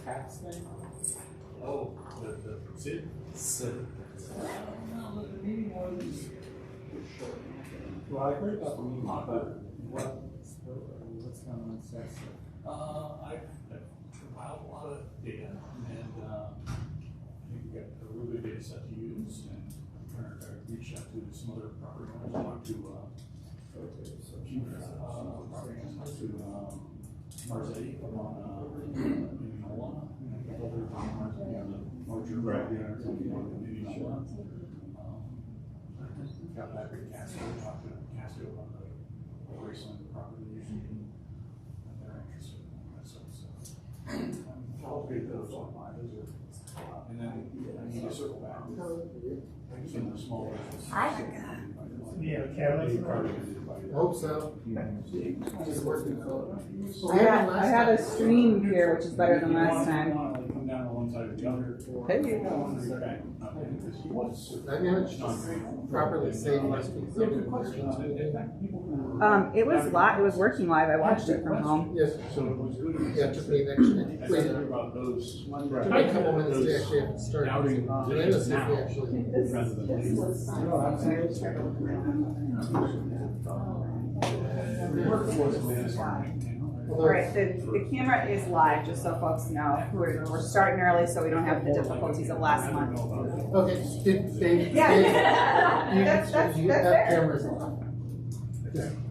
tax thing? Oh, the SID? SID. Well, I heard about the meeting, but what's going on with that stuff? I've compiled a lot of data, and we've got a really good data set to use, and I'm trying to reach out to some other property owners, talk to property owners, to Marzetti on in Nola, Marjorie, right there, in Nola. Got back to Casio, talked to Casio on the Graceland property, and they're interested in that sort of stuff. I'll create those online, and then I need to circle back with some of the smaller. Yeah, Kevin. Hope so. Just working. I have a stream here, which is better than last time. Come down on one side or the other. Hey. I managed to properly save my screen. It was working live. I watched it from home. Yes. So it was good. Yeah, it took me an extra. I heard about those. Took me a couple minutes to actually have to start. Doubting And then to see if we actually. rather than All right, the camera is live, just so folks know. We're starting early, so we don't have the difficulties of last month. Okay, Dave. Yeah. That's that fair. camera's on.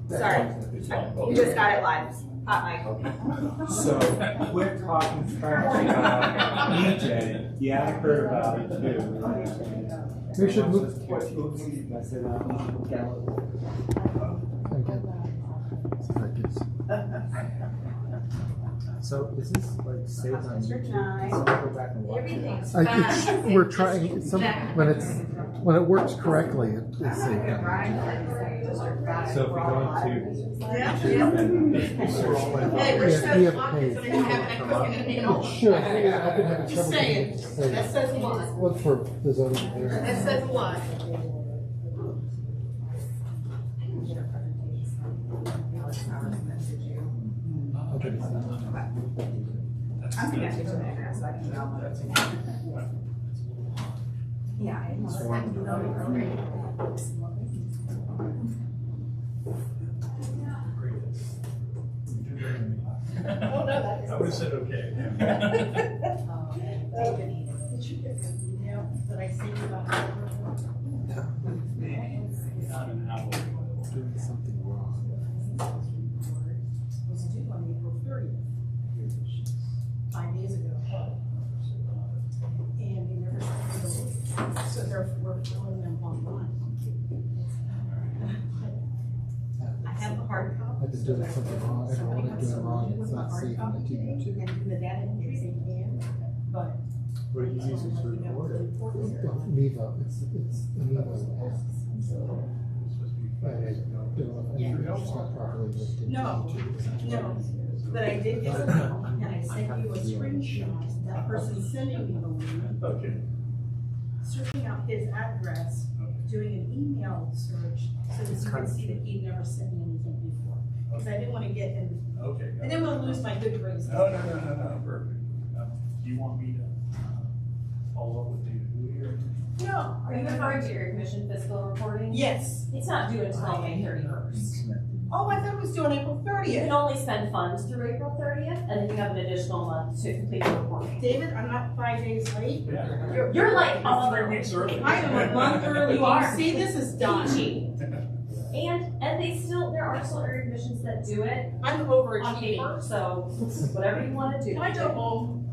Sorry, you just got it live. Hot mic. So, quick talking about EJ. Yeah, I heard about it too. We should move. Mess it up. So is this like saved on YouTube? So I'll go back and watch it. We're trying when it works correctly. It's saved. So if we go into Hey, we're Yeah, we have so paid. so we have an echo in the middle. It should. I've been having Just trouble saying, getting it to save. that says a lot. Look for the zoning there. That says a lot. Okay. I'm gonna get you there, so I can go. Yeah. Oh, no, that is. I would have said okay. Did you get the email that I sent you about? Not an hour. Doing something wrong. Was due on April 30th, 5 days ago. And they never sent me, so therefore we're filling them online. I have the hard copy. I've been doing something wrong. Everyone is doing wrong. It's not saving copy the TV2. and the data entry they can, but. what do you use it to record it? Mevo. It's Mevo. It's not properly listed. No, no, but I did get a mail, and I sent you a screenshot, that person sending me the link, Okay. searching out his address, doing an email search, so that you can see that he'd never sent me anything before. Because I didn't want to get in, Okay. I didn't want to lose my good graces. No, perfect. Do you want me to follow up with David Bowie here? No. Are you referring to your commission fiscal reporting? Yes. It's not due until May 31st. Oh, I thought it was due on April You 30th. can only spend funds through April 30th, and then you have an additional month to complete the reporting. David, I'm not 5 days late. Yeah. You're like all 3 weeks early. I am a month early. You are. See, this is done. Peachy. And there are still area commissions that do it I'm on overachiever. paper, so whatever you want to do. Can I go home?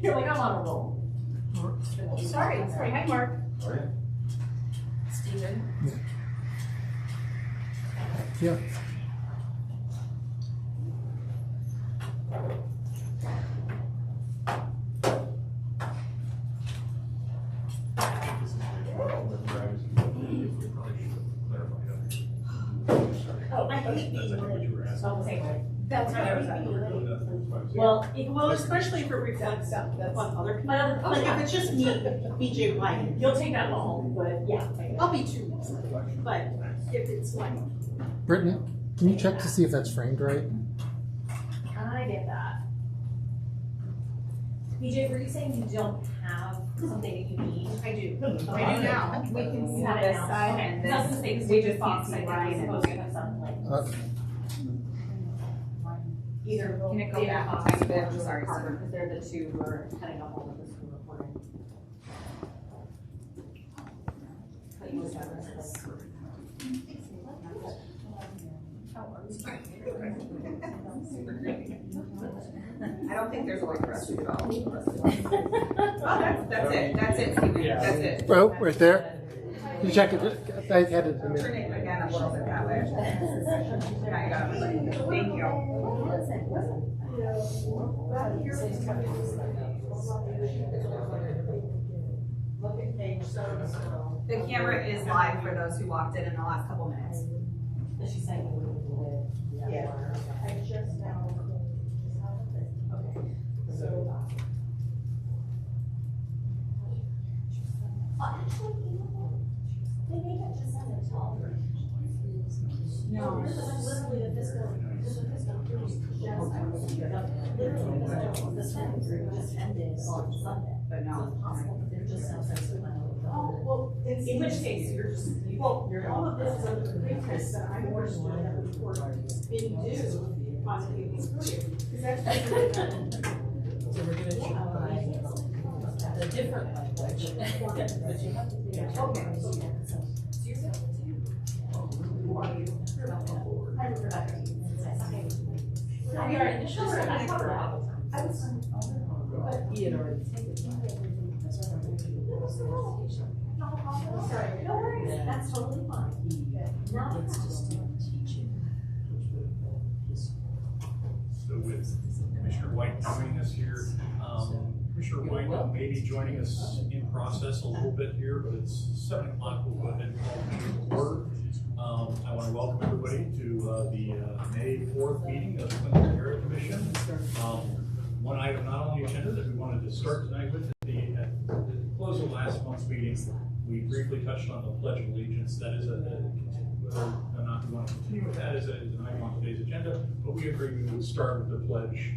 You're like, I'm on a roll. Sorry, hi, Mark. Steven. Yeah. Oh, I hate being late. That's what I was at. Well, especially if it reflects on other people. Like if it's just me, BJ White, You'll take that home, but yeah. I'll be 2 weeks late. But if it's like, Brittany, can you check to see if that's framed right? I get that. BJ, were you saying you don't have something that you need? I do now. We can see You have it this now. side Okay. and I was this, gonna say, 'cause we we just can't Fox, see I think, Ryan was and supposed to have something like. Either. Can it go data back a Fox tiny bit? or Sorry, Carter, sorry. because they're the two who are cutting up all of the school reporting. But you always have this. I don't think there's a way for us to do all of this. Oh, that's it, Stephen, that's it. Oh, right there. You check it. I had it. Turn it again a little bit that way. Now you got it. Thank you. Look at page so. The camera is live for those who walked in the last couple minutes. Is she saying? Yeah. I just now. Okay, so. Actually, you know what? They may have just sent it to all of them. No, this is literally the fiscal, this is fiscal. Yes, I was, literally, this just ended on Sunday. But no. So it's possible that they're just now sending it. Oh, well, In which case, you're just, well, all of this is under the pretext that I'm working on that report being due on April 30th. Because that's So we're gonna try the different language, but you have to figure out. Okay. Who are you? I'm Rebecca. We are initially, I covered it all the time. He had already taken Sorry, no worries, that's totally fine. Now it's just teaching. So with Commissioner White joining us here, Commissioner White may be joining us in process a little bit here, but it's 7 o'clock. We'll go ahead and call the meeting to order. I want to welcome everybody to the May 4th meeting of the Clinton Area Commission. One item not on the agenda that we wanted to start tonight with, at the close of last month's meeting, we briefly touched on the Pledge of Allegiance. That is whether or not we want to continue with that as an item on today's agenda, but we agreed we would start with the pledge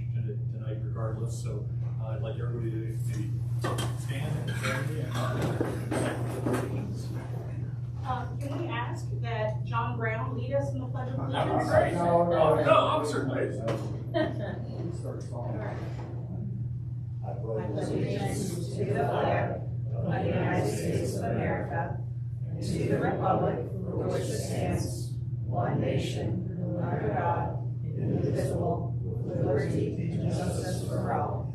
tonight regardless. So I'd like everybody to maybe stand and join me and allegiance. Can we ask that John Brown lead us in the Pledge of Allegiance? No, I'm certainly. I pledge allegiance to the flag of the United States of America and to the republic for which it stands, one nation, under God, indivisible, with liberty and justice for all.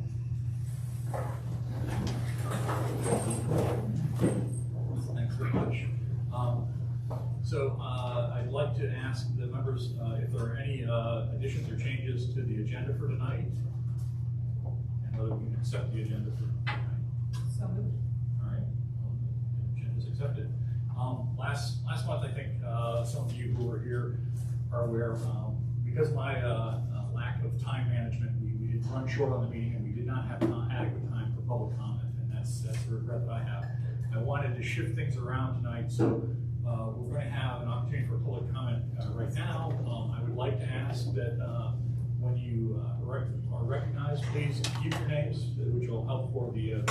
Thanks very much. So I'd like to ask the members if there are any additions or changes to the agenda for tonight, and whether we can accept the agenda for tonight. So moved. All right, the agenda is accepted. Last month, I think some of you who were here are aware, because of my lack of time management, we did run short on the meeting and we did not have adequate time for public comment, and that's the regret that I have. I wanted to shift things around tonight, so we're going to have an opportunity for public comment right now. I would like to ask that when you are recognized, please keep your names, which will help for the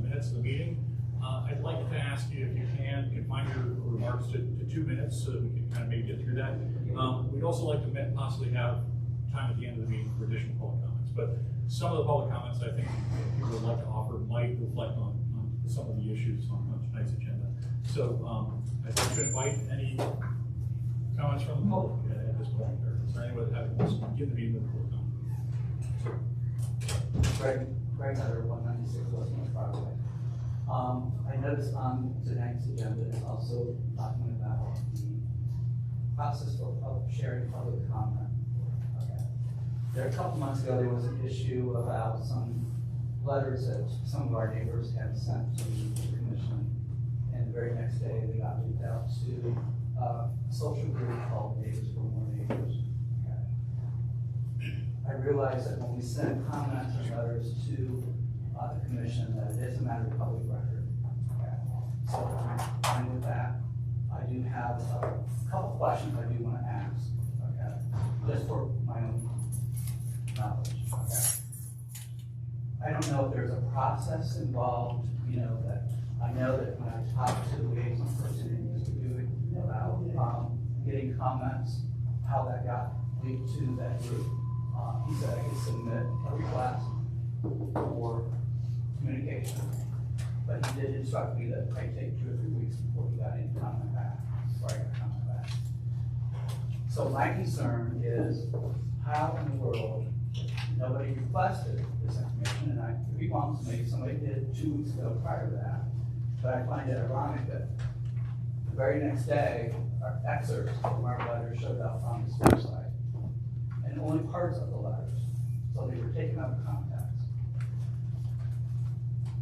minutes of the meeting. I'd like to ask you if you can confine your remarks to 2 minutes so that we can kind of maybe get through that. We'd also like to possibly have time at the end of the meeting for additional public comments. But some of the public comments I think people would like to offer might reflect on some of the issues on tonight's agenda. So I'd like to invite any comments from the public at this point. Or is there anyone that wants to begin the meeting with a public comment? Craig Hutter, 196 Westmont Broadway. I noticed on tonight's agenda is also talking about the process of sharing public comment. Okay. There a couple months ago, there was an issue about some letters that some of our neighbors had sent to the commission, and the very next day they got leaked out to a social group called Neighbors for More Neighbors. Okay. I realize that when we send comments and letters to the commission, that it is a matter of public record. Okay. So I'm fine with that. I do have a couple questions I do want to ask. Okay. Just for my own knowledge. Okay. I don't know if there's a process involved, you know, that, I know that when I talked to the liaison person in Mr. Buick about, getting comments, how that got linked to that group. He said I could submit a request for communication, but he did instruct me that I take 2 or 3 weeks before he got any comment back, before I got comment back. So my concern is, how in the world, nobody requested this information, and to be honest with me, somebody did 2 weeks ago prior to that, but I find it ironic that the very next day, our excerpts from our letter showed up on this website, and only parts of the letters, so they were taken out of context.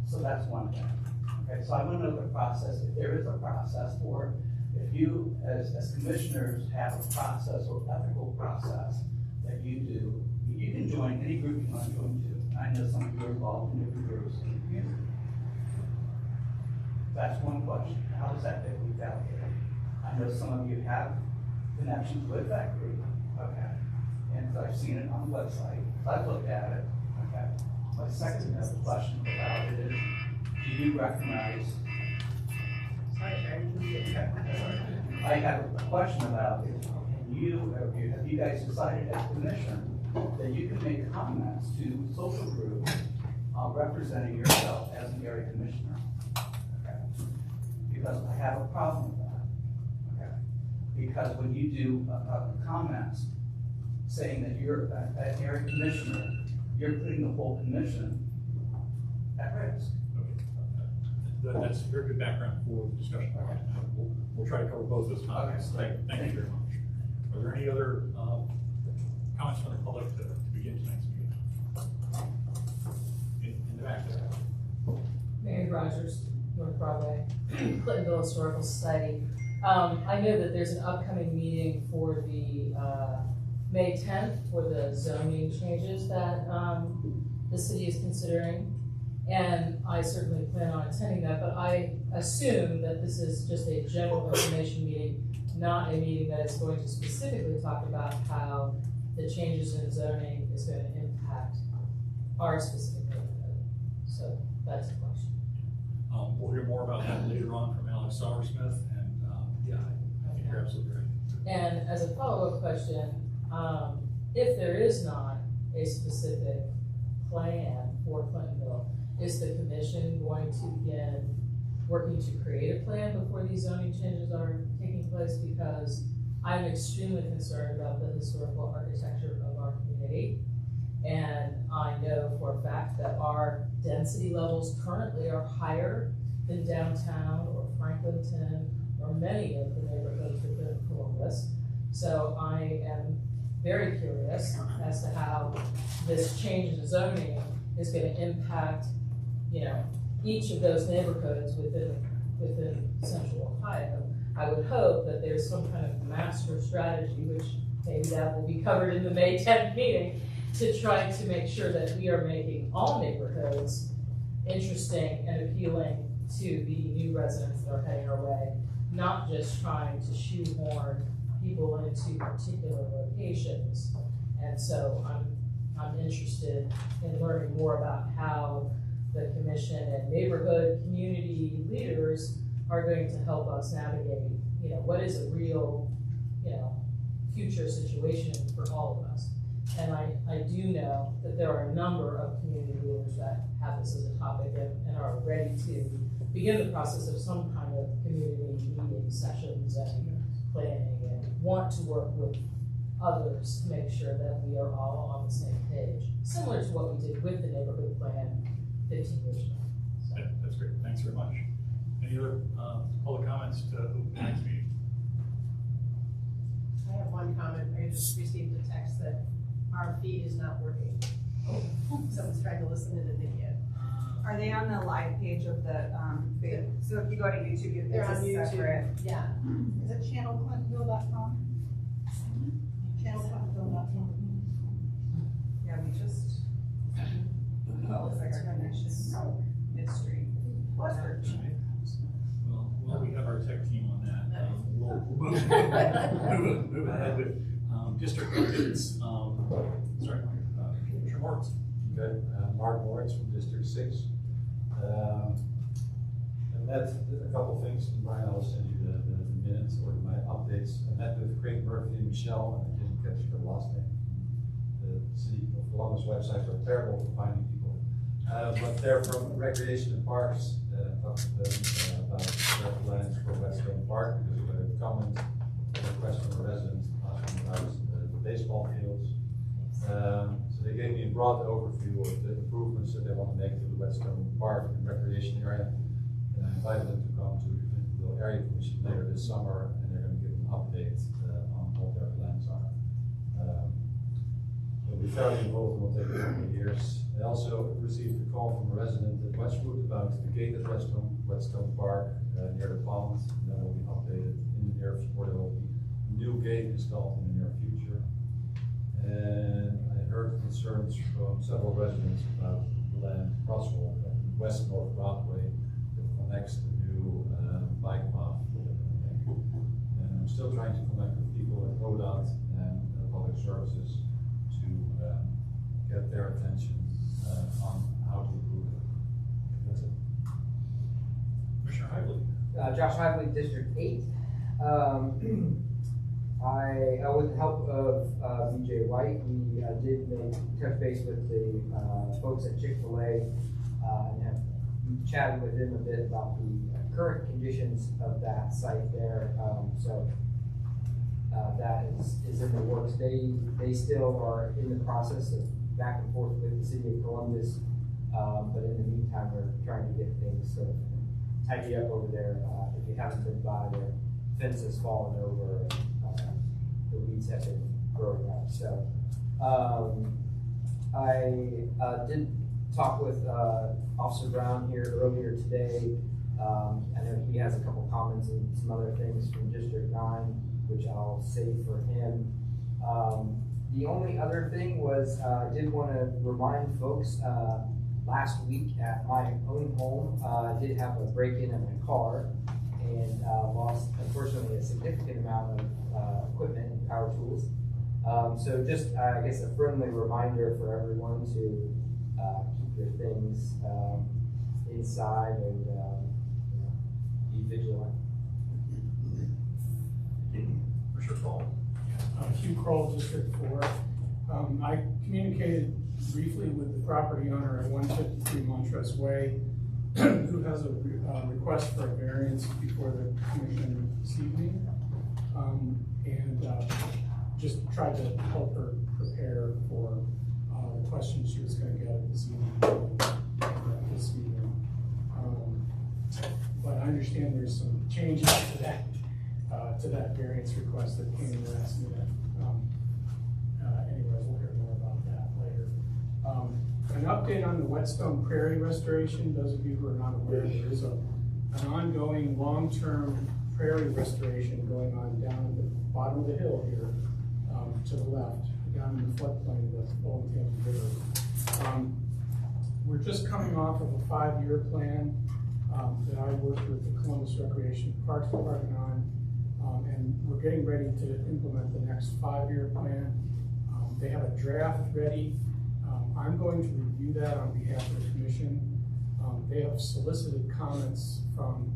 So that's one thing. Okay, so I want to know the process, if there is a process, or if you, as commissioners, have a process or ethical process that you do. You can join any group you want to join to. I know some of you are involved in different groups in the community. That's one question. How does that get validated? I know some of you have connections with that group, okay? And I've seen it on the website, I've looked at it, okay? My second question about it is, do you recognize? I have a question about it. Have you guys decided as a commission that you can make comments to social groups representing yourself as an area commissioner? Okay. Because I have a problem with that. Okay. Because when you do comments saying that you're an area commissioner, you're putting the whole commission at risk. That's very good background for the discussion. We'll try to cover both those topics. Okay. Thank you very much. Are there any other comments from the public to begin tonight's meeting? In the back there. Mary Rogers, North Broadway, Clintonville Historical Society. I know that there's an upcoming meeting for the May 10th for the zoning changes that the city is considering. And I certainly plan on attending that, but I assume that this is just a general information meeting, not a meeting that is going to specifically talk about how the changes in zoning is going to impact our specific neighborhood. So that's a question. We'll hear more about that later on from Alex Sauersmith, and yeah, I think you're absolutely right. And as a follow-up question, if there is not a specific plan for Clintonville, is the commission going to begin working to create a plan before these zoning changes are taking place? Because I'm extremely concerned about the historical architecture of our community. And I know for a fact that our density levels currently are higher than downtown or Franklinton or many of the neighborhoods within Columbus. So I am very curious as to how this change in zoning is going to impact, you know, each of those neighborhoods within Central Ohio. I would hope that there's some kind of master strategy, which maybe that will be covered in the May 10th meeting, to try to make sure that we are making all neighborhoods interesting and appealing to the new residents that are heading our way, not just trying to shoehorn people into particular locations. And so I'm interested in learning more about how the commission and neighborhood community leaders are going to help us navigate, you know, what is a real, you know, future situation for all of us. And I do know that there are a number of community leaders that have this as a topic and are ready to begin the process of some kind of community meeting sessions and planning, and want to work with others to make sure that we are all on the same page, similar to what we did with the neighborhood plan 15 years ago. So. Yeah, that's great. Thanks very much. Any other public comments to open tonight's meeting? I have one comment. I just received a text that our feed is not working. Someone's trying to listen to the video. Are they on the live page of the, so if you go to YouTube, They're on it's a YouTube. separate. Yeah. Is it channelclintonville.com? Channelclintonville.com. Yeah, we just. Oh, it's like our connection, midstream. Well, we have our tech team on that. We'll move ahead with district updates. Sorry, Commissioner Morris. Okay, Mark Moritz from District 6. I met a couple of things, and Brian, I'll send you the minutes or my updates. I met with Craig Murphy and Michelle, and I didn't catch her last name. The City of Columbus websites are terrible for finding people. But they're from Recreation and Parks. Talked to them about their plans for Whetstone Park because of a comment, a request from a resident asking about the baseball fields. So they gave me a broad overview of the improvements that they want to make to the Whetstone Park and recreation area. And I invited them to come to the area commission later this summer, and they're going to give an update on what their plans are. They'll be fairly involved and will take a couple of years. I also received a call from a resident at Westwood about the gate at Whetstone Park near the pond. And that will be updated in the near future. There will be a new gate installed in the near future. And I heard concerns from several residents about the land crosswalk at West North Broadway that connects the new bike path. And I'm still trying to connect with people at ODOT and Public Services to get their attention on how to improve it. That's it. Commissioner Hively. Josh Hively, District 8. With the help of BJ White, we did touch base with the folks at Chick-fil-A and have chatted with them a bit about the current conditions of that site there. That is in the works. They still are in the process of back and forth with the City of Columbus, but in the meantime, we're trying to get things sort of tidied up over there. If you haven't been by, the fence has fallen over and the weeds have been growing up. So I did talk with Officer Brown here earlier today. I know he has a couple comments and some other things from District 9, which I'll save for him. The only other thing was I did want to remind folks last week at my own home, I did have a break-in in my car and lost, unfortunately, a significant amount of equipment and power tools. So just, I guess, a friendly reminder for everyone to keep your things inside and be vigilant. Commissioner Paul. Hugh Kroll, District 4. I communicated briefly with the property owner at 153 Montrose Way, who has a request for a variance before the commission this evening, and just tried to help her prepare for the questions she was going to get at this meeting. But I understand there's some changes to that variance request that came last minute. Anyways, we'll hear more about that later. An update on the Whetstone Prairie restoration. Those of you who are not aware, there is an ongoing long-term prairie restoration going on down at the bottom of the hill here, to the left, down in the floodplain of the Bowling Tampa River. We're just coming off of a 5-year plan that I worked with the Columbus Recreation Parks Department on, and we're getting ready to implement the next 5-year plan. They have a draft ready. I'm going to review that on behalf of the commission. They have solicited comments from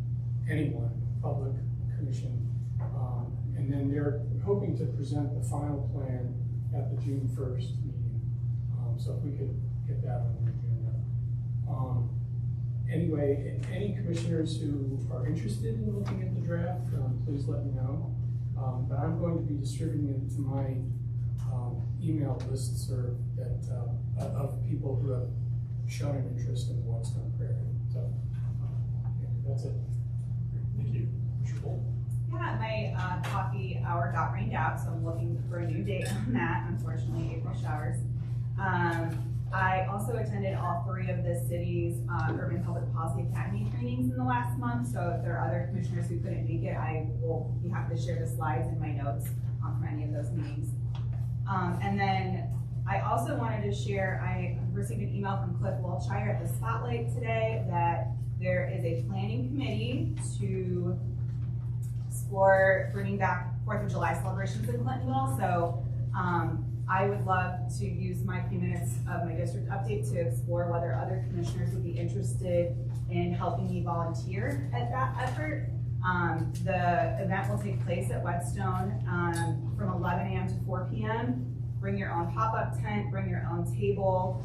anyone, public, commission, and then they're hoping to present the final plan at the June 1st meeting. So if we could get that on the agenda. Anyway, any commissioners who are interested in looking at the draft, please let me know. But I'm going to be distributing it to my email listserv of people who have shown an interest in the Whetstone Prairie. So that's it. Thank you. Commissioner Bolt. Yeah, my coffee hour got rained out, so I'm looking for a new date on that. Unfortunately, April showers. I also attended all 3 of the city's Urban Public Policy Academy trainings in the last month. So if there are other commissioners who couldn't make it, I will be happy to share the slides and my notes from any of those meetings. And then I also wanted to share, I received an email from Cliff Wiltshire at the Spotlight today that there is a planning committee to explore bringing back 4th of July celebrations in Clintonville. So I would love to use my few minutes of my district update to explore whether other commissioners would be interested in helping me volunteer at that effort. The event will take place at Whetstone from 11 a.m. to 4 p.m. Bring your own pop-up tent, bring your own table.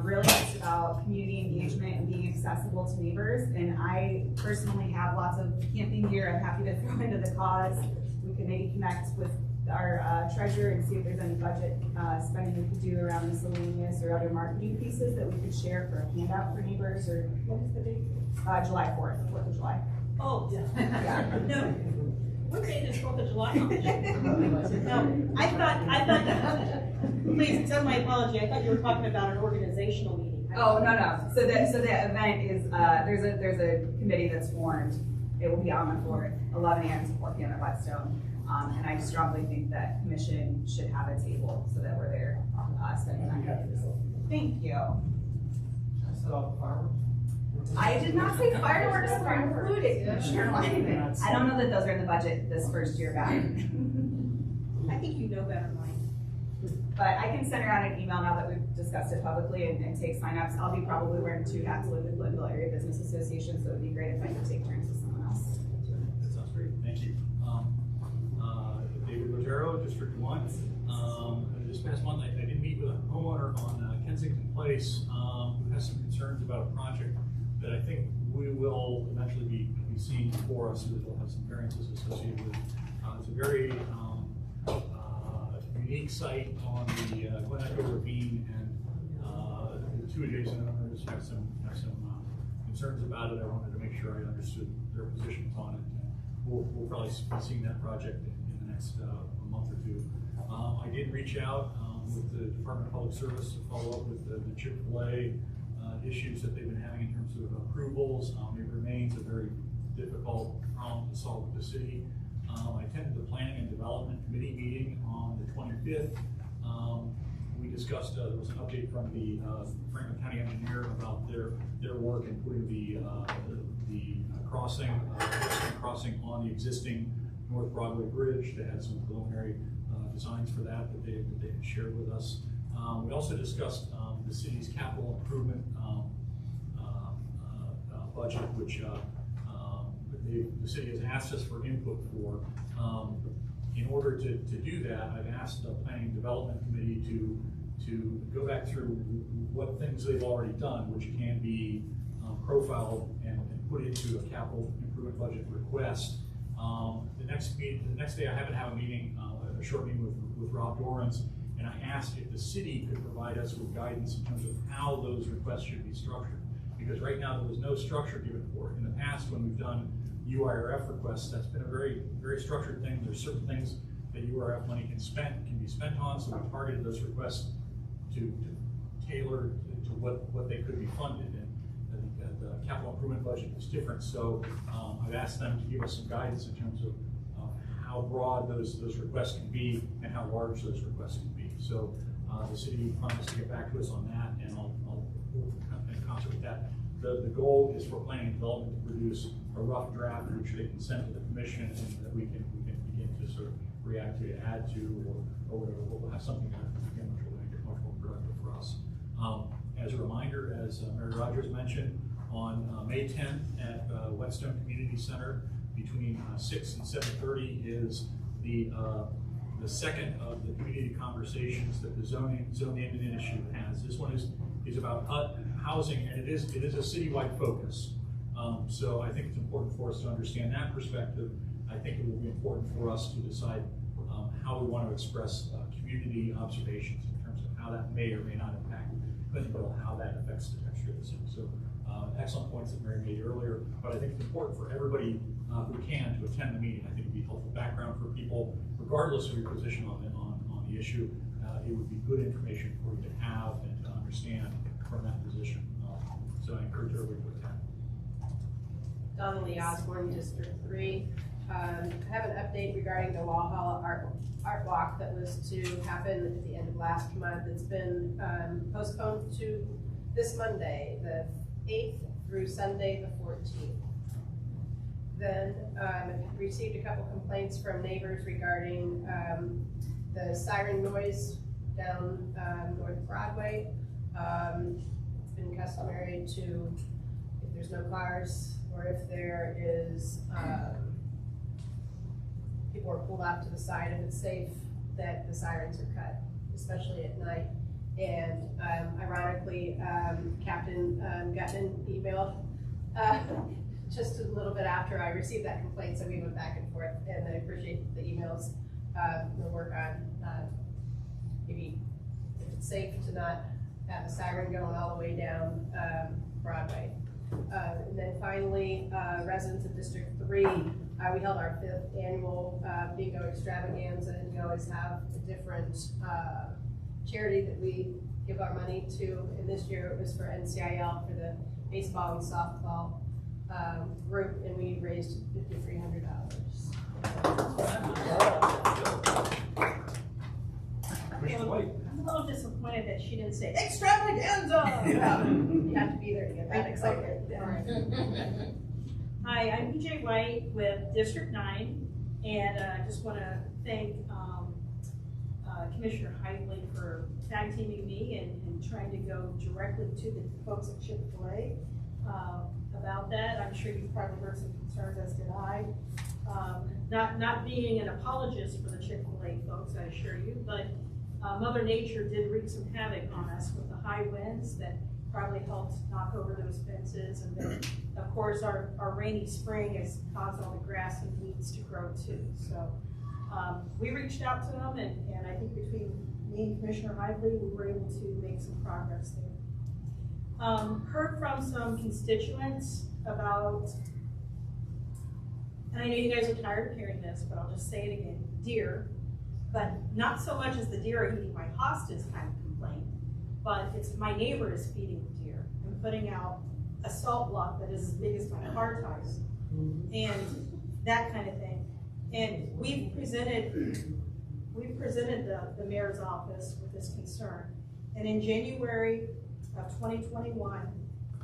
Really it's about community engagement and being accessible to neighbors. And I personally have lots of camping gear I'm happy to throw into the cause. We could maybe connect with our treasurer and see if there's any budget spending we could do around miscellaneous or other marketing pieces that we could share for a handout for neighbors. Or what is the date? July 4th, 4th of July. Oh, yeah. No. What day is 4th of July? No, I thought, please accept my apology, I thought you were talking about an organizational meeting. Oh, no. So the event is, there's a committee that's formed. It will be on the 4th, 11 a.m. to 4 p.m. at Whetstone. And I strongly think that commission should have a table so that we're there spending time. Thank you. Set off the fireworks? I did not say fireworks were included, Commissioner Lyman. I don't know that those are in the budget this first year back. I think you know better, Mike. But I can send around an email now that we've discussed it publicly and take signups. I'll be probably wearing 2 hats with the Glenville Area Business Association, so it would be great if I could take turns with someone else. That sounds great, thank you. David Rogero, District 1. This past month, I did meet with a homeowner on Kensington Place who has some concerns about a project that I think we will eventually be seeing before us, that will have some variances associated with. It's a very unique site on the Glen Echo Ravine, and the 2 adjacent owners have some concerns about it. I wanted to make sure I understood their positions on it. We'll probably be seeing that project in the next month or 2. I did reach out with the Department of Public Service to follow up with the Chick-fil-A issues that they've been having in terms of approvals. It remains a very difficult problem to solve with the city. I attended the Planning and Development Committee meeting on the 25th. We discussed, there was an update from the Franklin County engineer about their work in putting the crossing on the existing North Broadway Bridge. They had some preliminary designs for that they had shared with us. We also discussed the city's capital improvement budget, which the city has asked us for input for. In order to do that, I've asked the Planning and Development Committee to go back through what things they've already done, which can be profiled and put into a capital improvement budget request. The next day I happen to have a meeting, a short meeting with Rob Dorans, and I asked if the city could provide us with guidance in terms of how those requests should be structured. Because right now there was no structure given for it. In the past, when we've done UIRF requests, that's been a very, very structured thing. There's certain things that UIRF money can be spent on, so we targeted those requests to tailor to what they could be funded. And the capital improvement budget is different, so I've asked them to give us some guidance in terms of how broad those requests can be and how large those requests can be. So the city promised to get back to us on that, and I'll in concert with that. The goal is for Planning and Development to produce a rough draft which they can send to the commission, and that we can begin to sort of react to, add to, or whatever. We'll have something that again which will make it much more productive for us. As a reminder, as Mary Rogers mentioned, on May 10th at Whetstone Community Center between 6 and 7:30 is the second of the community conversations that the Zone Naming Initiative has. This one is about housing, and it is a citywide focus. So I think it's important for us to understand that perspective. I think it will be important for us to decide how we want to express community observations in terms of how that may or may not impact Glenville, how that affects the texture of the city. So excellent points that Mary made earlier, but I think it's important for everybody who can to attend the meeting. I think it would be helpful background for people, regardless of your position on the issue. It would be good information for you to have and to understand from that position. So I encourage everybody to attend. Donnelly Osborne, District 3. I have an update regarding the Wall Hall Art Walk that was to happen at the end of last month. It's been postponed to this Monday, the 8th, through Sunday, the 14th. Then received a couple complaints from neighbors regarding the siren noise down, North Broadway. It's been customary to, if there's no cars, or if there is, people are pulled off to the side, if it's safe, that the sirens are cut, especially at night. And ironically, Captain Gutman emailed just a little bit after I received that complaint, so we went back and forth, and I appreciate the emails. We'll work on maybe if it's safe to not have a siren going all the way down Broadway. And then finally, residents of District 3, we held our 5th annual bingo extravaganza, and we always have a different charity that we give our money to. And this year it was for NCIL, for the baseball and softball group, and we raised $5,300. Commissioner White. I'm a little disappointed that she didn't say extravaganza. You have to be there to get that excited. Hi, I'm PJ White with District 9, and I just want to thank Commissioner Heigley for tag teaming me and trying to go directly to the folks at Chick-fil-A about that. I'm sure you've probably heard some concerns, as did I. Not being an apologist for the Chick-fil-A folks, I assure you, but Mother Nature did wreak some havoc on us with the high winds that probably helped knock over those fences. And then, of course, our rainy spring has caused all the grass and weeds to grow too. So we reached out to them, and I think between me and Commissioner Heigley, we were able to make some progress there. Heard from some constituents about, and I know you guys are tired of hearing this, but I'll just say it again, deer. But not so much as the deer are eating my hostas kind of complaint, but it's my neighbor is feeding the deer and putting out a salt block that is as big as my car tires, and that kind of thing. And we've presented the mayor's office with this concern. And in January of 2021,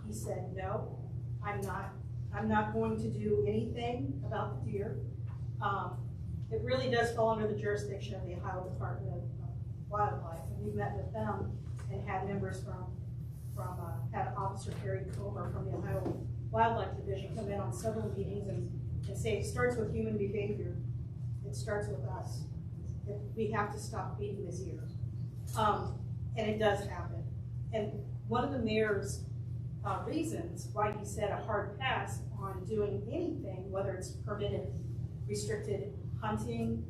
he said, no, I'm not going to do anything about the deer. It really does fall under the jurisdiction of the Ohio Department of Wildlife, and we've met with them and had members had Officer Perry Comer from the Ohio Wildlife Division come in on several meetings and say it starts with human behavior. It starts with us. We have to stop feeding this deer. And it does happen. And one of the mayor's reasons why he said a hard pass on doing anything, whether it's permitted, restricted, hunting,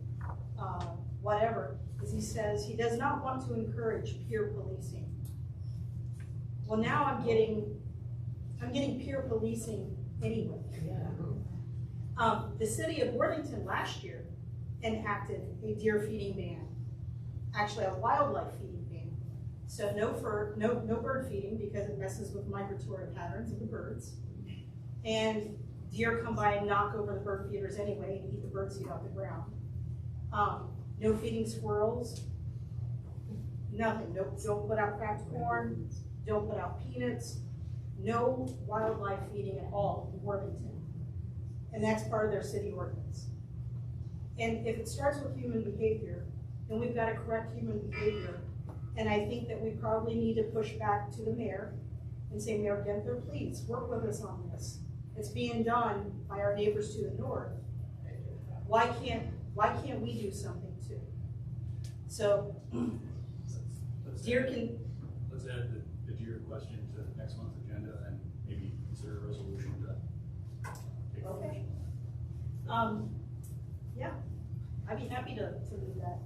whatever, is he says he does not want to encourage peer policing. Well, now I'm getting peer policing anyway. The city of Worthington last year enacted a deer feeding ban, actually a wildlife feeding ban. So no bird feeding because it messes with migratory patterns of the birds. And deer come by and knock over the bird feeders anyway and eat the bird seed off the ground. No feeding squirrels, nothing. Don't put out cracked corn, don't put out peanuts, no wildlife feeding at all in Worthington. And that's part of their city ordinance. And if it starts with human behavior, then we've got to correct human behavior. And I think that we probably need to push back to the mayor and say, Mayor Ginther, please work with us on this. It's being done by our neighbors to the north. Why can't we do something too? So deer can. Let's add the deer question to next month's agenda and maybe consider a resolution to take. Okay. Yeah, I'd be happy to do that.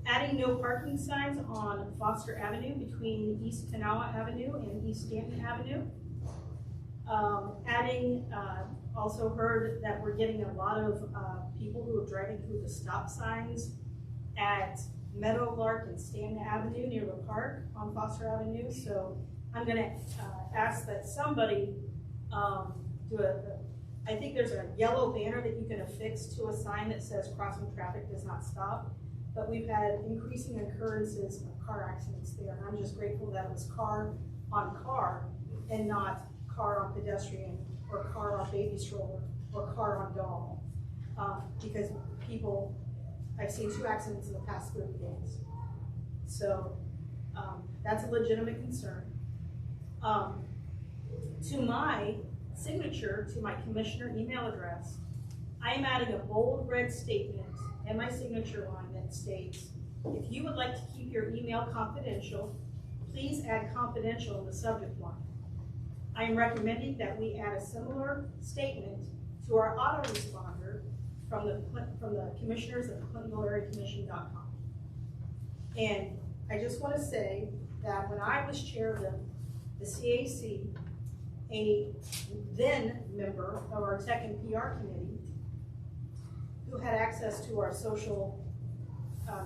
Adding no parking signs on Foster Avenue between East Kanawha Avenue and East Stanton Avenue. Also heard that we're getting a lot of people who are driving through the stop signs at Meadowlark and Stanton Avenue near the park on Foster Avenue. So I'm gonna ask that somebody I think there's a yellow banner that you can affix to a sign that says crossing traffic does not stop. But we've had increasing occurrences of car accidents there. And I'm just grateful that it was car on car and not car on pedestrian or car on baby stroller or car on doll. Because I've seen 2 accidents in the past 30 days. So, that's a legitimate concern. To my signature, to my commissioner email address, I am adding a bold red statement and my signature line that states, if you would like to keep your email confidential, please add confidential in the subject line. I am recommending that we add a similar statement to our autoresponder from the commissioners at the ClintonvilleAreaCommission.com. And I just want to say that when I was chair of the CAC, a then member of our Tech and PR committee who had access to our social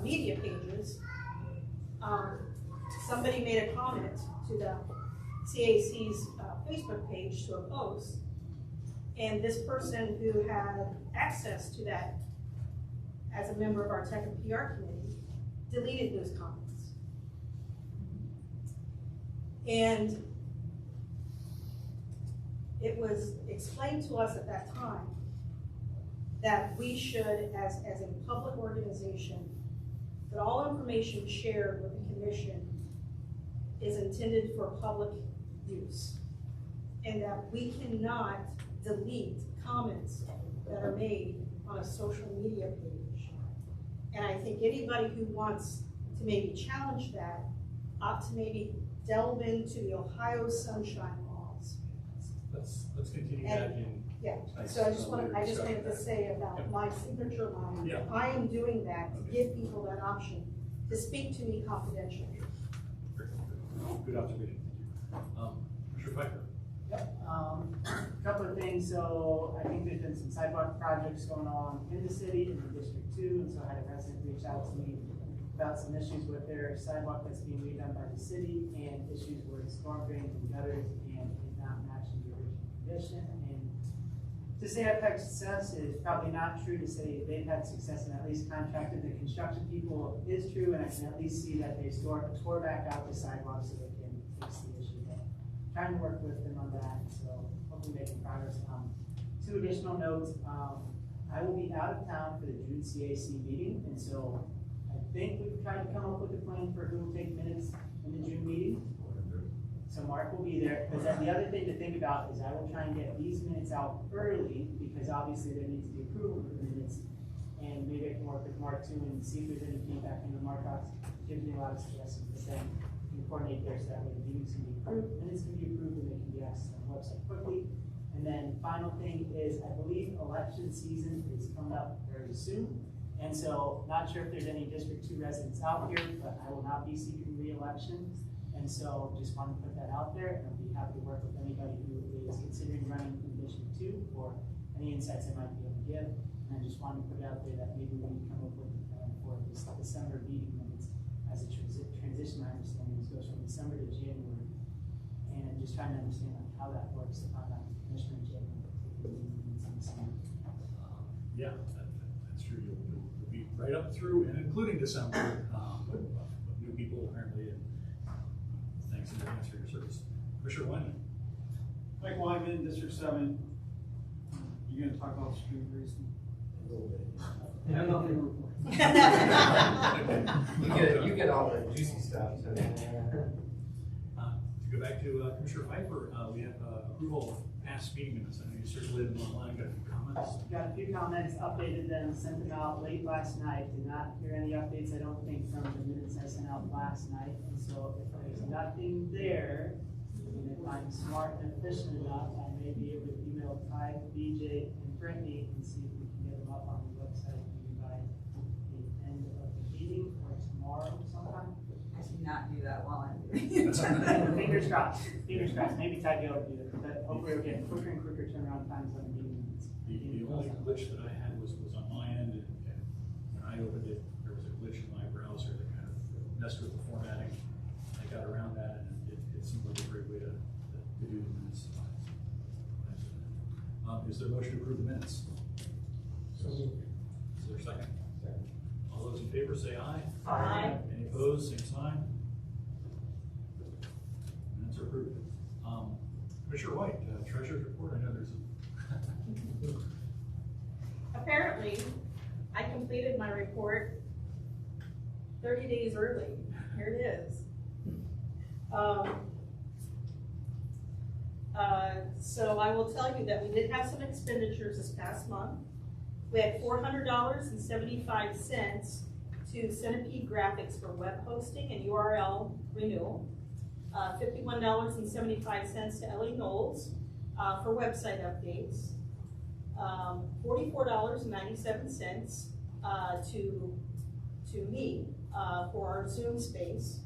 media pages, somebody made a comment to the CAC's Facebook page to a post, and this person who had access to that as a member of our Tech and PR committee deleted those comments. And it was explained to us at that time that we should, as a public organization, that all information shared with the commission is intended for public use, and that we cannot delete comments that are made on a social media page. And I think anybody who wants to maybe challenge that ought to maybe delve into the Ohio Sunshine Laws. Let's continue that in. Yeah, so I just wanted to say about my signature line, Yeah. I am doing that to give people that option to speak to me confidentially. Good observation, thank you. Mr. Pfeiffer? Yep, couple of things. So I think there's been some sidewalk projects going on in the city, in the District 2, and so I had a resident reach out to me about some issues with their sidewalk that's being redone by the city, and issues with storm drains and gutters, and it not matching the original condition. And to say I've had success is probably not true. To say they've had success and at least contacted the construction people is true, and I can at least see that they tore back out the sidewalk so they can fix the issue. But trying to work with them on that, so hopefully making progress. 2 additional notes. I will be out of town for the June CAC meeting, and so I think we've tried to come up with a plan for who will take minutes in the June meeting. So Mark will be there, because the other thing to think about is I will try and get these minutes out early, because obviously there needs to be approval for the minutes. And maybe I can work with Mark too and see if there's any feedback in the Mark box. Gives me a lot of suggestions, but then we can coordinate there so that way the meetings can be approved, minutes can be approved, and they can be accessed on the website quickly. And then final thing is, I believe election season is coming up very soon. And so not sure if there's any District 2 residents out here, but I will not be seeking re-election. And so just wanted to put that out there, and I'll be happy to work with anybody who is considering running in District 2 or any insights I might be able to give. And I just wanted to put it out there that maybe we can come up with a plan for this December meeting minutes as a transition. My understanding is goes from December to January, and just trying to understand how that works. If I'm not the commissioner in January, taking meetings in December. Yeah, that's true. You'll be right up through and including December, but new people apparently. Thanks in advance for your service. Commissioner Wyman. Mike Wyman, District 7. You gonna talk about street racing? A little bit. Yeah. Nothing to report. You get all the juicy stuff. So. To go back to Commissioner Pfeiffer, we have approval of past meeting minutes. I know you circulated them online, got a few comments. Got a few comments, updated them, sent them out late last night. Did not hear any updates, I don't think, from the minutes I sent out last night. And so if there's nothing there, and if I'm smart and efficient enough, I may be able to email Ty, BJ, and Brittany and see if we can get them up on the website maybe by the end of the meeting or tomorrow sometime. I should not do that while I'm doing it. Fingers crossed, maybe Ty will do it, but hopefully we're getting quicker and quicker turnaround times on the meeting minutes. The only glitch that I had was on my end, and when I opened it, there was a glitch in my browser that kind of messed with the formatting. I got around that, and it seemed like a great way to do the minutes. Is there a motion to approve the minutes? So Is there a second? Second. All those in favor say aye. Aye. Any opposed, same sign. Minutes are approved. Commissioner White, Treasurer's report. I know there's Apparently, I completed my report 30 days early. Here it is. So I will tell you that we did have some expenditures this past month. We had $400.75 to Centipede Graphics for web hosting and URL renewal. $51.75 to Ellie Knowles for website updates. $44.97 to me for our Zoom space.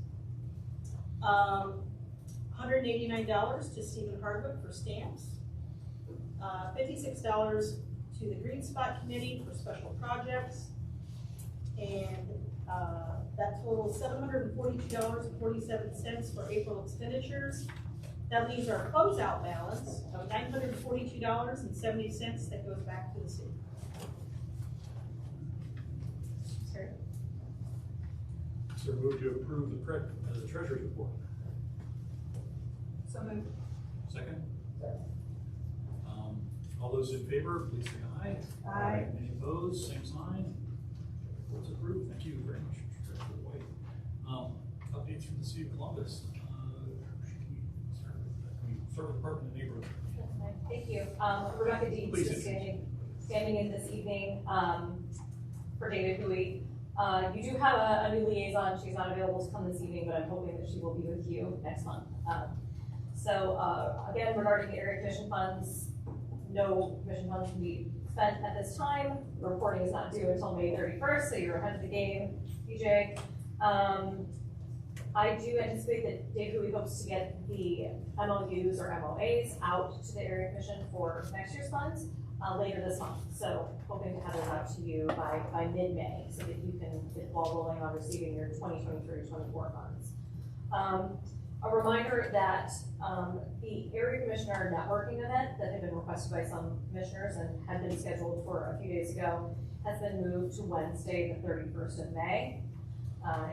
$189 to Stephen Hardwick for stamps. $56 to the Green Spot Committee for special projects. And that totals $742.47 for April expenditures. That leaves our closeout balance of $942.70 that goes back to the city. Sorry. So move to approve the treasurer's report. So moved. Second? All those in favor, please say aye. Aye. Any opposed, same sign. Report's approved. Thank you very much, Treasurer White. Updates from the City of Columbus. Can we start with Department of Neighborhood? Thank you. Rebecca Deeds Please is standing in this evening for David Huey. You do have a new liaison. She's not available to come this evening, but I'm hoping that she will be with you next month. Again, regarding the area commission funds, no commission funds can be spent at this time. The reporting is not due until May 31st, so you're ahead of the game, DJ. I do anticipate that Dave Huey hopes to get the MOUs or MOAs out to the area commission for next year's funds later this month. So hoping to have those out to you by mid-May so that you can get the ball rolling on receiving your 2023-24 funds. A reminder that the area commissioner networking event that had been requested by some commissioners and had been scheduled for a few days ago has been moved to Wednesday, the 31st of May.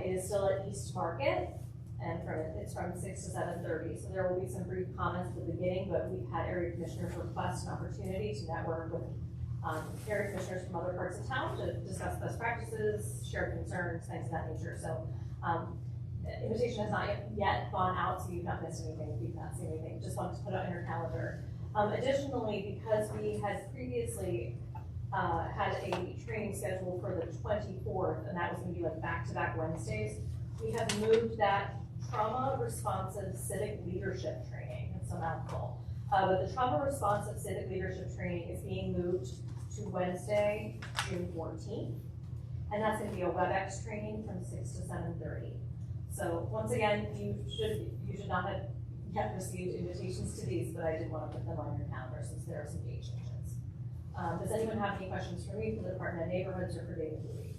It is still at East Market, and it's from 6 to 7:30. So there will be some brief comments at the beginning, but we've had area commissioners request an opportunity to network with area commissioners from other parts of town to discuss best practices, share concerns, things of that nature. So invitation has not yet gone out, so you've not missed anything, you've not seen anything. Just wanted to put it on your calendar. Additionally, because we had previously had a training scheduled for the 24th, and that was going to be like back-to-back Wednesdays, we have moved that trauma-responsive civic leadership training. It's a mouthful. But the trauma-responsive civic leadership training is being moved to Wednesday, June 14th, and that's going to be a WebEx training from 6 to 7:30. So once again, you should not have yet received invitations to these, but I did want to put them on your calendar since there are some date changes. Does anyone have any questions for me for the Department of Neighborhoods or for David Louis?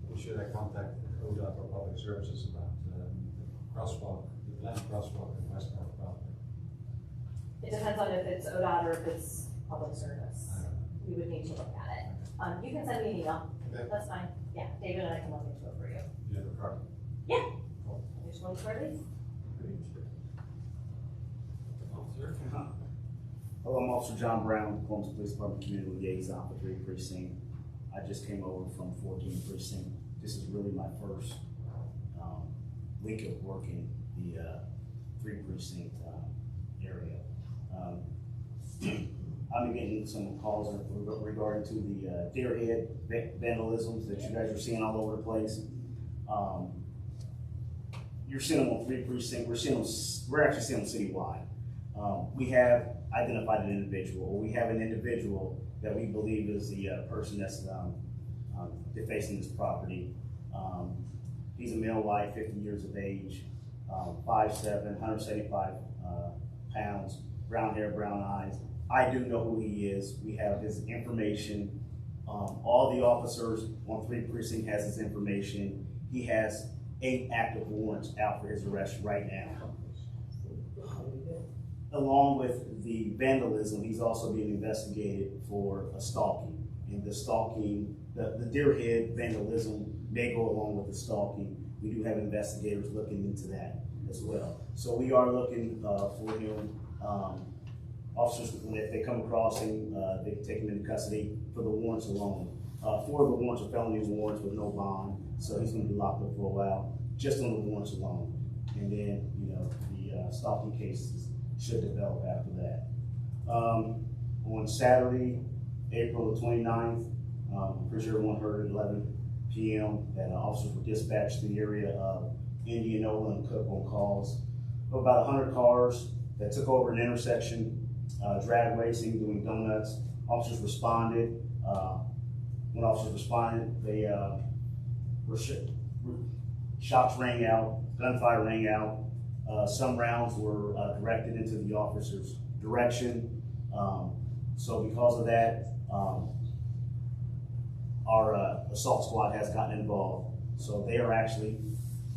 We should I contact ODOT or Public Services about the crosswalk, the land crosswalk in West Park property? It depends on if it's ODOT or if it's public service. We would need to look at it. You can send me an email. Okay. That's fine. Yeah, David and I can look into it for you. You have a card? Yeah. Which one's for these? Hello, I'm Officer John Brown, Columbus Police Department Community Liaison for 3 Precinct. I just came over from 14 Precinct. This is really my first week of working the 3 Precinct area. I've been getting some calls regarding to the deer head vandalisms that you guys are seeing all over the place. You're seeing them on 3 Precinct. We're actually seeing them citywide. We have identified an individual, or we have an individual that we believe is the person that's defacing this property. He's a male white, 50 years of age, 5'7", 175 pounds, brown hair, brown eyes. I do know who he is. We have his information. All the officers on 3 Precinct has his information. He has 8 active warrants out for his arrest right now. Along with the vandalism, he's also being investigated for a stalking. And the stalking, the deer head vandalism may go along with the stalking. We do have investigators looking into that as well. So we are looking for him. Officers, if they come across him, they can take him into custody for the warrants alone. 4 of the warrants are felony warrants with no bond, so he's gonna be locked up for a while, just on the warrants alone. And then, you know, the stalking cases should develop after that. On Saturday, April the 29th, I'm pretty sure everyone heard at 11 p.m. that officers were dispatched to the area of Indianola and Cook on calls. About 100 cars that took over an intersection, drag racing, doing donuts. Officers responded. When officers responded, they shots rang out, gunfire rang out. Some rounds were directed into the officer's direction. So because of that, our assault squad has gotten involved. So they are actually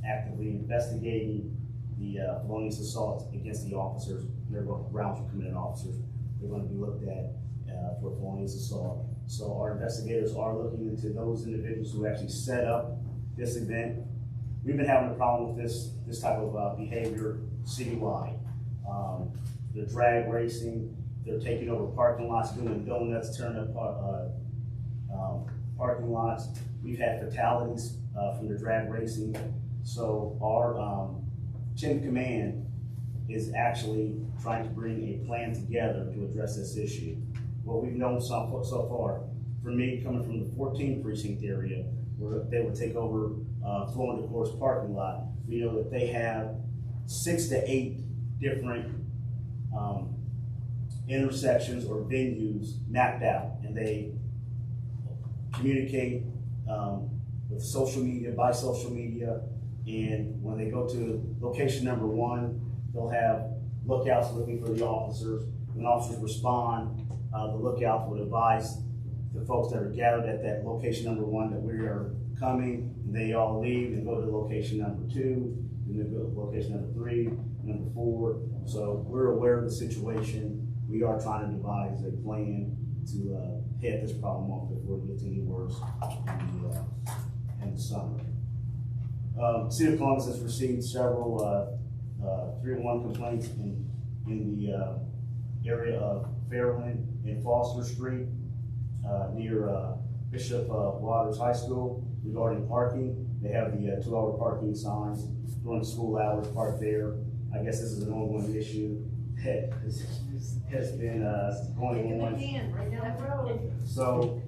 actively investigating the felonious assault against the officers. Their rounds were committed officers. They're going to be looked at for felonious assault. So our investigators are looking into those individuals who actually set up this event. We've been having a problem with this type of behavior citywide. They're drag racing. They're taking over parking lots, doing donuts, tearing up parking lots. We've had fatalities from the drag racing. So our chain of command is actually trying to bring a plan together to address this issue. What we've known so far, for me, coming from the 14th precinct area, where they would take over Florida Course parking lot, we know that they have 6 to 8 different intersections or venues mapped out, and they communicate with social media, by social media, and when they go to location number 1, they'll have lookouts looking for the officers. When officers respond, the lookouts would advise the folks that are gathered at that location number 1 that we are coming, and they all leave and go to location number 2, and then go to location number 3, number 4. So we're aware of the situation. We are trying to devise a plan to head this problem off before it gets any worse in the summer. City of Columbus has received several 311 complaints in the area of Fairland and Foster Street near Bishop Waters High School regarding parking. They have the 2-hour parking signs during school hours parked there. I guess this is an ongoing issue that has been going on. Right down the road. So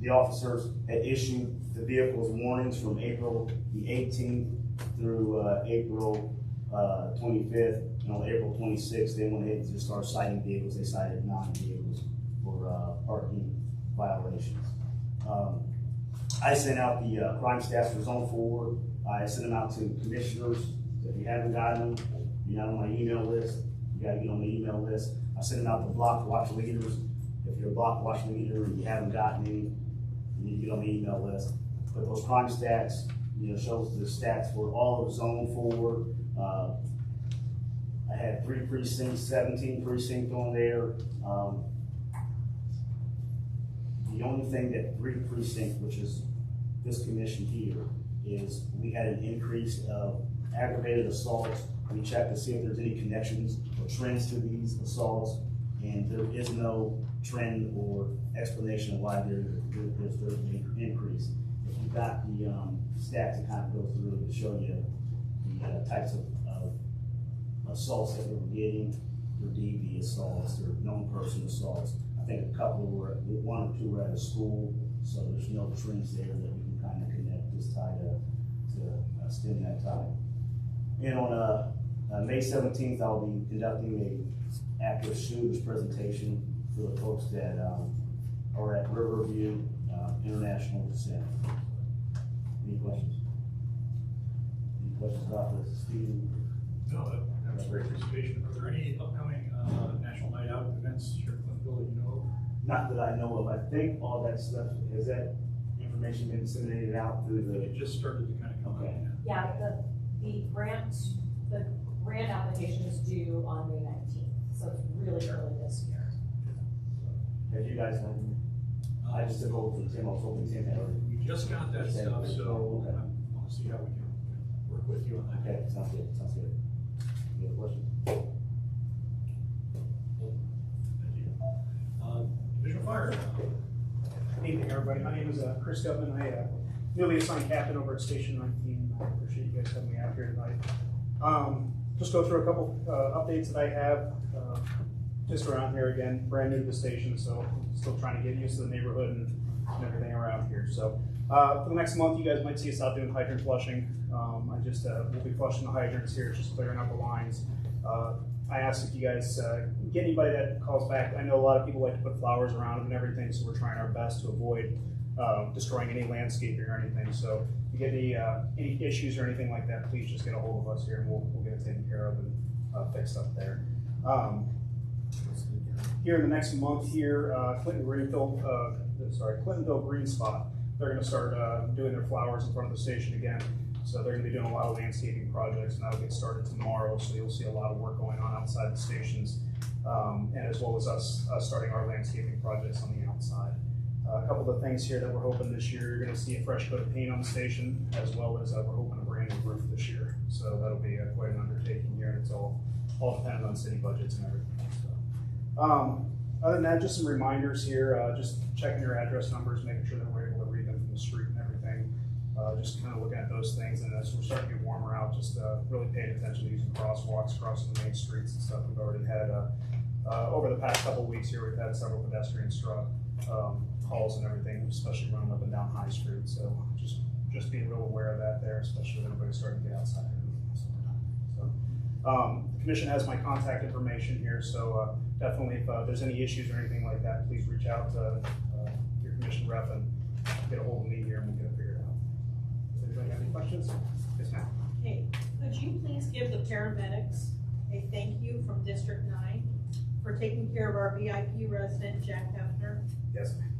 the officers had issued the vehicles warnings from April the 18th through April 25th. And on April 26th, they went ahead and just started citing vehicles. They cited 9 vehicles for parking violations. I sent out the crime stats for Zone 4. I sent them out to commissioners. If you haven't gotten them, you're not on my email list. You got to get on the email list. I sent them out to block watch leaders. If you're a block watch leader and you haven't gotten any, you need to get on the email list. But those crime stats, shows the stats for all of Zone 4. I had 3 precincts, 17 precincts on there. The only thing that 3 precincts, which is this commission here, is we had an increase of aggravated assaults. We checked to see if there's any connections or trends to these assaults, and there is no trend or explanation of why there's an increase. If you've got the stats to kind of go through to show you the types of assaults that we were getting, their DV assaults, their known person assaults. I think a couple were, 1 or 2 were at a school, so there's no trends there that we can kind of connect this tie to stem that tie. And on May 17th, I'll be conducting a active shooters presentation for the folks that are at Riverview International Center. Any questions? Any questions about this, Stephen? No, that was a great presentation. Are there any upcoming National Night Out events here in Clintonville that you know of? Not that I know of. I think all that stuff, has that information been disseminated out through the? It just started to kind of come out. Yeah, the grant application is due on May 19th, so it's really early this year. Have you guys done? I just took over from Tim. I was hoping Tim had already. We just got that stuff, so I want to see how we can work with you on that. Okay, sounds good. Sounds good. Any other questions? Thank you. Division fire. Good evening, everybody. My name is Chris Gutman. I newly assigned captain over at Station 19. I appreciate you guys having me out here tonight. Just go through a couple updates that I have just around here again. Brand new to the station, so still trying to get used to the neighborhood and everything around here. So for the next month, you guys might see us out doing hydrant flushing. We'll be flushing the hydrants here, just clearing out the lines. I asked if you guys get anybody that calls back. I know a lot of people like to put flowers around them and everything, so we're trying our best to avoid destroying any landscaping or anything. So if you get any issues or anything like that, please just get a hold of us here and we'll get it taken care of and fixed up there. Here in the next month here, Clintonville Green Spot, they're going to start doing their flowers in front of the station again. So they're going to be doing a lot of landscaping projects, and that'll get started tomorrow. So you'll see a lot of work going on outside the stations, and as well as us starting our landscaping projects on the outside. A couple of things here that we're hoping this year, you're going to see a fresh coat of paint on the station, as well as we're hoping a brand new roof this year. So that'll be quite an undertaking here, and it's all dependent on city budgets and everything. So, other than that, just some reminders here, just checking your address numbers, making sure that we're able to read them from the street and everything. Just kind of looking at those things, and as we're starting to get warmer out, just really paying attention to using crosswalks, crossing the main streets and stuff. We've already had, over the past couple of weeks here, we've had several pedestrian struck calls and everything, especially running up and down High Street. So just being real aware of that there, especially when everybody's starting to get outside. So, the commission has my contact information here, so definitely if there's any issues or anything like that, please reach out to your commission rep and get a hold of me here and we'll get it figured out. Does anybody have any questions? Yes, ma'am. Okay, could you please give the paramedics a thank you from District 9 for taking care of our VIP resident, Jack Hefner? Yes, ma'am.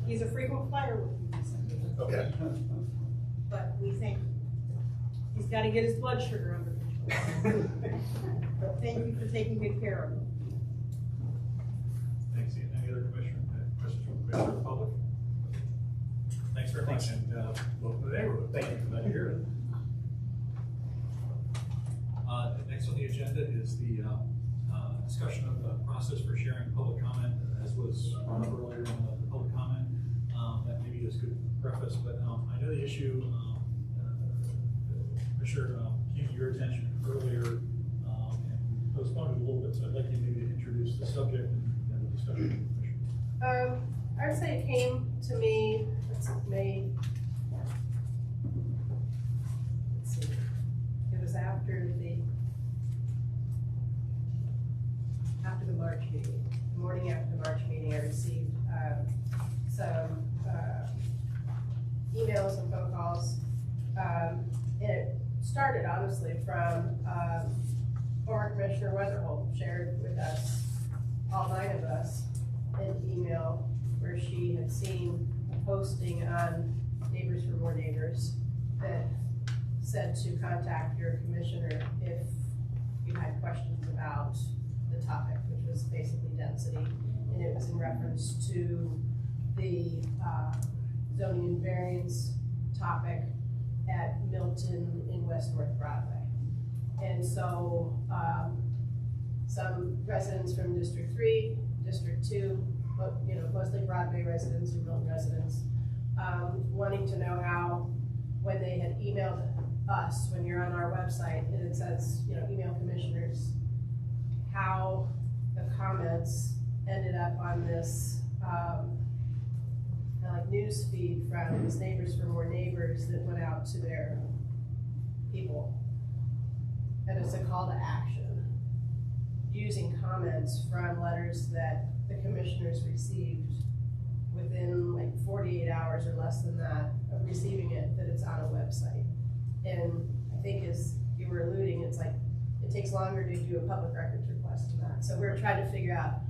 He's a frequent flyer with you. Okay. But we think he's got to get his blood sugar under control. But thank you for taking good care of him. Thanks, Ian. Any other questions from the member of the public? Thanks very much, and welcome to the neighborhood. Thank you. Glad to hear it. Next on the agenda is the discussion of the process for sharing public comment, as was brought up earlier in the public comment. That maybe is good preface, but I know the issue, Commissioner, came to your attention earlier and postponed it a little bit, so I'd like you maybe to introduce the subject and the discussion. I would say it came to me, May. Let's see. It was after the March meeting. The morning after the March meeting, I received some emails and phone calls. It started honestly from former Commissioner Weatherholt shared with us, all 9 of us, an email where she had seen a posting on Neighbors for More Neighbors that said to contact your commissioner if you had questions about the topic, which was basically density, and it was in reference to the zoning and variance topic at Milton in West North Broadway. And so some residents from District 3, District 2, mostly Broadway residents and Milton residents, wanting to know how, when they had emailed us, when you're on our website and it says, email commissioners, how the comments ended up on this news feed from these Neighbors for More Neighbors that went out to their people. And it's a call to action, using comments from letters that the commissioners received within 48 hours or less than that of receiving it, that it's on a website. And I think as you were alluding, it's it takes longer to do a public records request than that. So we're trying to figure out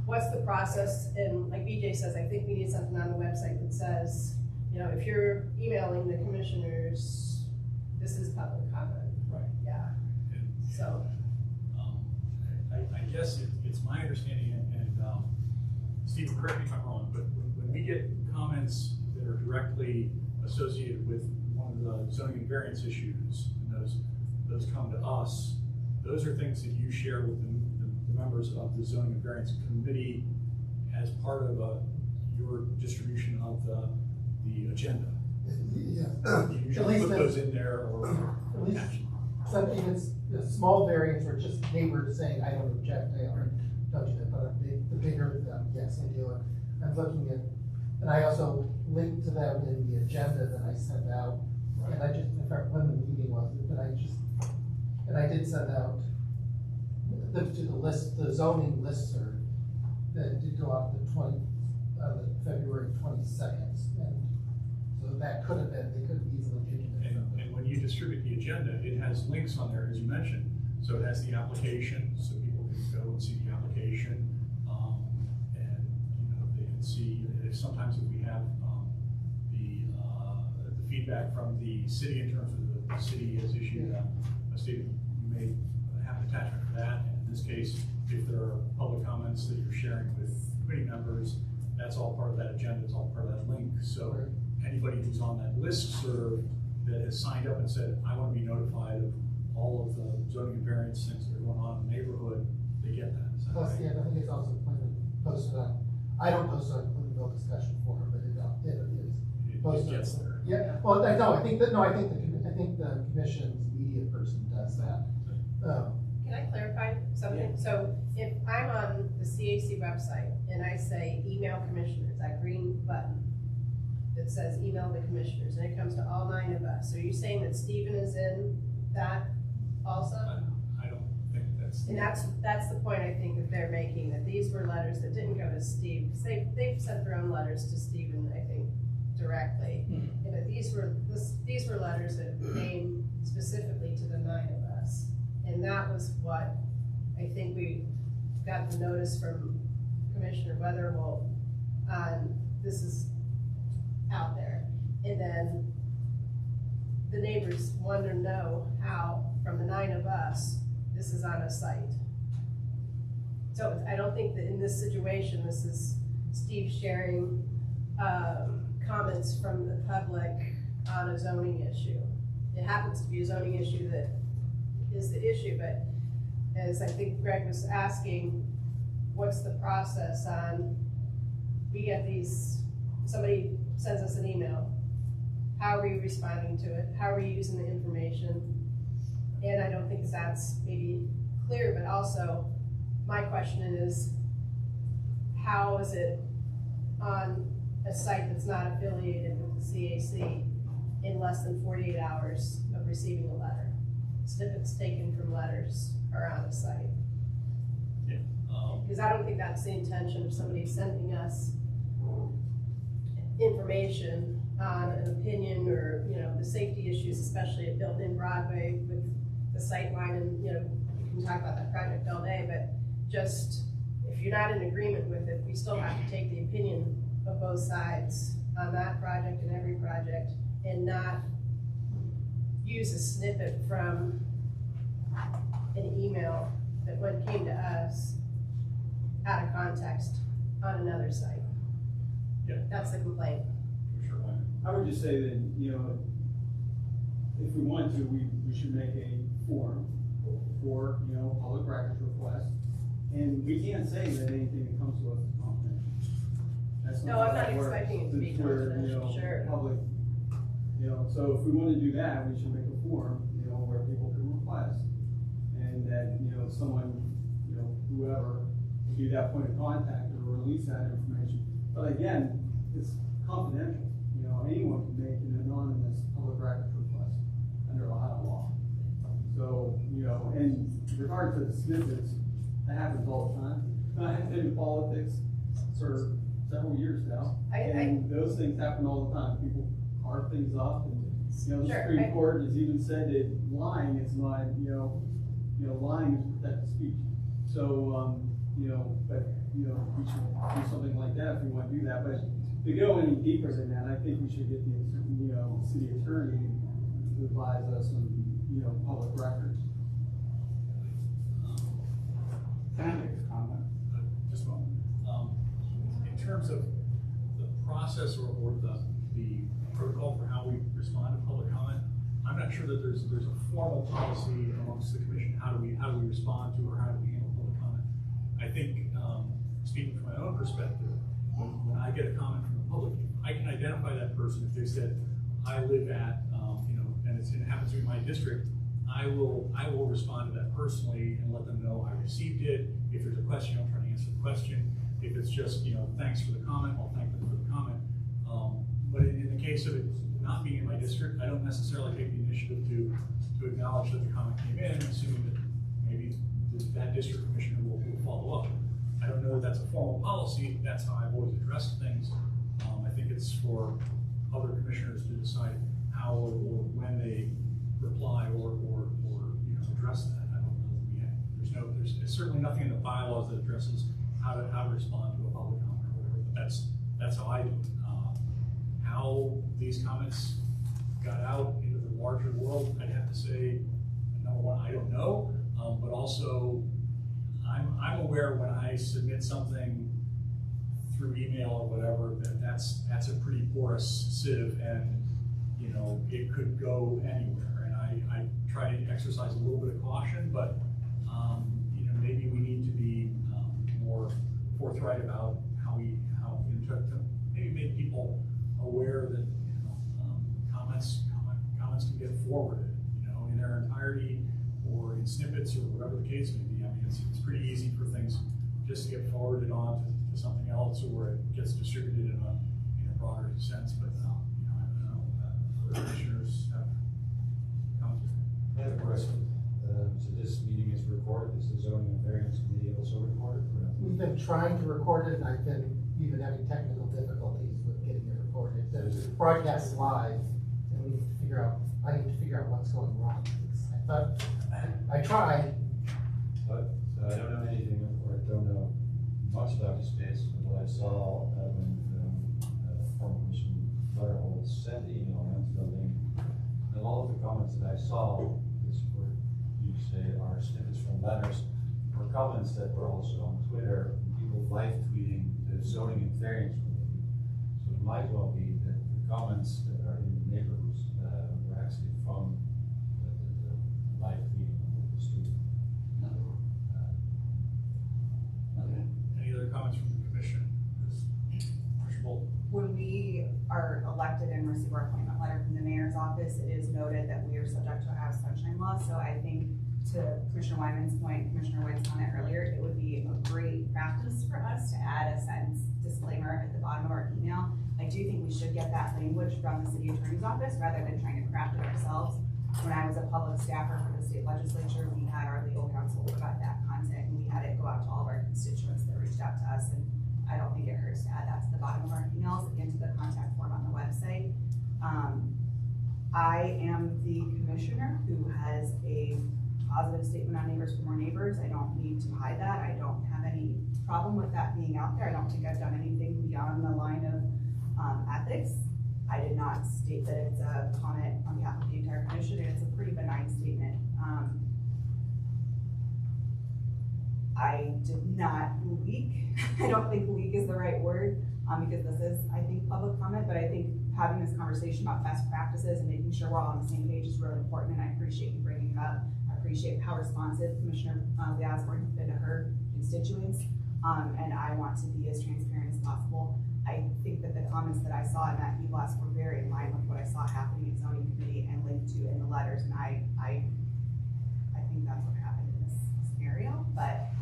what's the process, and like BJ says, I think we need something on the website that says, if you're emailing the commissioners, this is public comment. Right. Yeah. And, so. I guess it's my understanding, and Steve, correct me if I'm wrong, but when we get comments that are directly associated with one of the zoning and variance issues, and those come to us, those are things that you share with the members of the zoning and variance committee as part of a your distribution of the agenda. Yeah. You At usually least put those in there or At least attach them. something that's a small variance or just neighbors saying, I don't object, I don't do that, but the bigger, yes, I do. I'm looking at, and I also linked to them in the agenda that I sent out. And I just, in fact, when the meeting was, but I did send out to the list, the zoning listserv that did go out the February 22nd. And so that could have been, they could have easily taken it. And when you distribute the agenda, it has links on there, as you mentioned. So it has the application, so people can go and see the application. And, you know, they can see, sometimes if we have the feedback from the city in terms of the city has issued a statement, you may have an attachment for that. And in this case, if there are public comments that you're sharing with committee members, that's all part of that agenda, it's all part of that link. So anybody who's on that listserv that has signed up and said, I want to be notified of all of the zoning and variance things that are going on in the neighborhood, they get that. Is that Plus, right? yeah, I think it's also posted on, I don't post on Clintonville discussion forum, but it is posted. It gets there. Yeah, well, I think the commission's media person does that. Can I clarify something? Yeah. So if I'm on the CAC website and I say email commissioners, that green button that says email the commissioners, and it comes to all 9 of us, are you saying that Stephen is in that also? I don't think that's. And that's the point I think that they're making, that these were letters that didn't go to Steve, because they've sent their own letters to Stephen, I think, directly. And that these were letters that came specifically to the 9 of us. And that was what I think we got the notice from Commissioner Weatherholt on, this is out there. And then the neighbors wanted to know how, from the 9 of us, this is on a site. So I don't think that in this situation, this is Steve sharing comments from the public on a zoning issue. It happens to be a zoning issue that is the issue, but as I think Greg was asking, what's the process on, we get these, somebody sends us an email, how are we responding to it? How are we using the information? And I don't think that's maybe clear, but also my question is, how is it on a site that's not affiliated with the CAC in less than 48 hours of receiving a letter? Snippets taken from letters are on the site. Yeah. Because I don't think that's the intention of somebody sending us information on an opinion or, you know, the safety issues, especially at Built in Broadway with the sight line, and, you know, you can talk about that project all day, but just, if you're not in agreement with it, we still have to take the opinion of both sides on that project and every project, and not use a snippet from an email that came to us out of context on another site. Yeah. That's the complaint. Sure. I would just say that, you know, if we want to, we should make a form for, you know, public records request. And we can't say that anything that comes to us is confidential. That's No, I'm how not that works. expecting it to be Since we're, confidential, sure. Public, you know, so if we want to do that, we should make a form, you know, where people can request. And that, you know, someone, you know, whoever will be that point of contact or release that information. But again, it's confidential. You know, anyone can make an anonymous public records request under Ohio law. So, you know, and in regard to the snippets, that happens all the time. I've been in politics for several years now, and those things happen all the time. People carve things up, and, you know, the Supreme Court has even said that lying is not, lying is protected speech. So, you know, but, you know, we should do something like that if we want to do that. But to go any deeper than that, I think we should get the, you know, city attorney to advise us on, you know, public records. Can I make a comment? Just a moment. In terms of the process or the protocol for how we respond to public comment, I'm not sure that there's a formal policy amongst the commission. How do we respond to, or how do we handle public comment? I think, speaking from my own perspective, when I get a comment from the public, I can identify that person if they said, I live at, and it happens to be my district, I will respond to that personally and let them know I received it. If there's a question, I'll try to answer the question. If it's just, thanks for the comment, I'll thank them for the comment. But in the case of it not being in my district, I don't necessarily take the initiative to acknowledge that the comment came in, assuming that maybe that district commissioner will follow up. I don't know that that's a formal policy. That's how I've always addressed things. I think it's for other commissioners to decide how or when they reply or address that. I don't know that there's certainly nothing in the bylaws that addresses how to respond to a public comment or whatever, but that's how I do it. How these comments got out into the larger world, I'd have to say, number one, I don't know, but also I'm aware when I submit something through email or whatever, that's a pretty porous sieve, and it could go anywhere. And I try to exercise a little bit of caution, but maybe we need to be more forthright about how to maybe make people aware that comments can get forwarded, in their entirety or in snippets or whatever the case may be. I mean, it's pretty easy for things just to get forwarded on to something else, or it gets distributed in a broader sense. But I don't know. Other commissioners have comments. I have a question. So this meeting is recorded. Is the zoning and variance committee also recorded? We've been trying to record it, and I've been even having technical difficulties with getting it recorded. It's broadcast live, and we need to figure out, I need to figure out what's going wrong. I tried. But I don't know anything, or I don't know much about the space, but what I saw when former Commissioner Butterhold sent the email around to the link, and all of the comments that I saw, is what you say are snippets from letters, were comments that were also on Twitter, people live tweeting the zoning and variance committee. So it might well be that the comments that are in the neighborhoods were actually from the live tweeting of the student. Any other comments from the commission? Commissioner Bolt? When we are elected and receive our appointment letter from the mayor's office, it is noted that we are subject to Ohio Sunshine Law. So I think, to Commissioner Wyman's point, Commissioner White's comment earlier, it would be a great practice for us to add a sentence disclaimer at the bottom of our email. I do think we should get that language from the city attorney's office rather than trying to craft it ourselves. When I was a public staffer for the state legislature, we had our legal counsel provide that content, and we had it go out to all of our constituents that reached out to us. And I don't think it hurts to add that to the bottom of our emails, into the contact form on the website. I am the commissioner who has a positive statement on Neighbors for More Neighbors. I don't need to hide that. I don't have any problem with that being out there. I don't think I've done anything beyond the line of ethics. I did not state that it's a comment on behalf of the entire commission. It's a pretty benign statement. I did not leak. I don't think leak is the right word, because this is, I think, public comment, but I think having this conversation about best practices and making sure we're all on the same page is really important, and I appreciate you bringing it up. I appreciate how responsive Commissioner Lee Osborne has been to her constituents, and I want to be as transparent as possible. I think that the comments that I saw in that e-blast were very in line with what I saw happening in zoning committee and linked to in the letters, and I think that's what happened in this scenario, but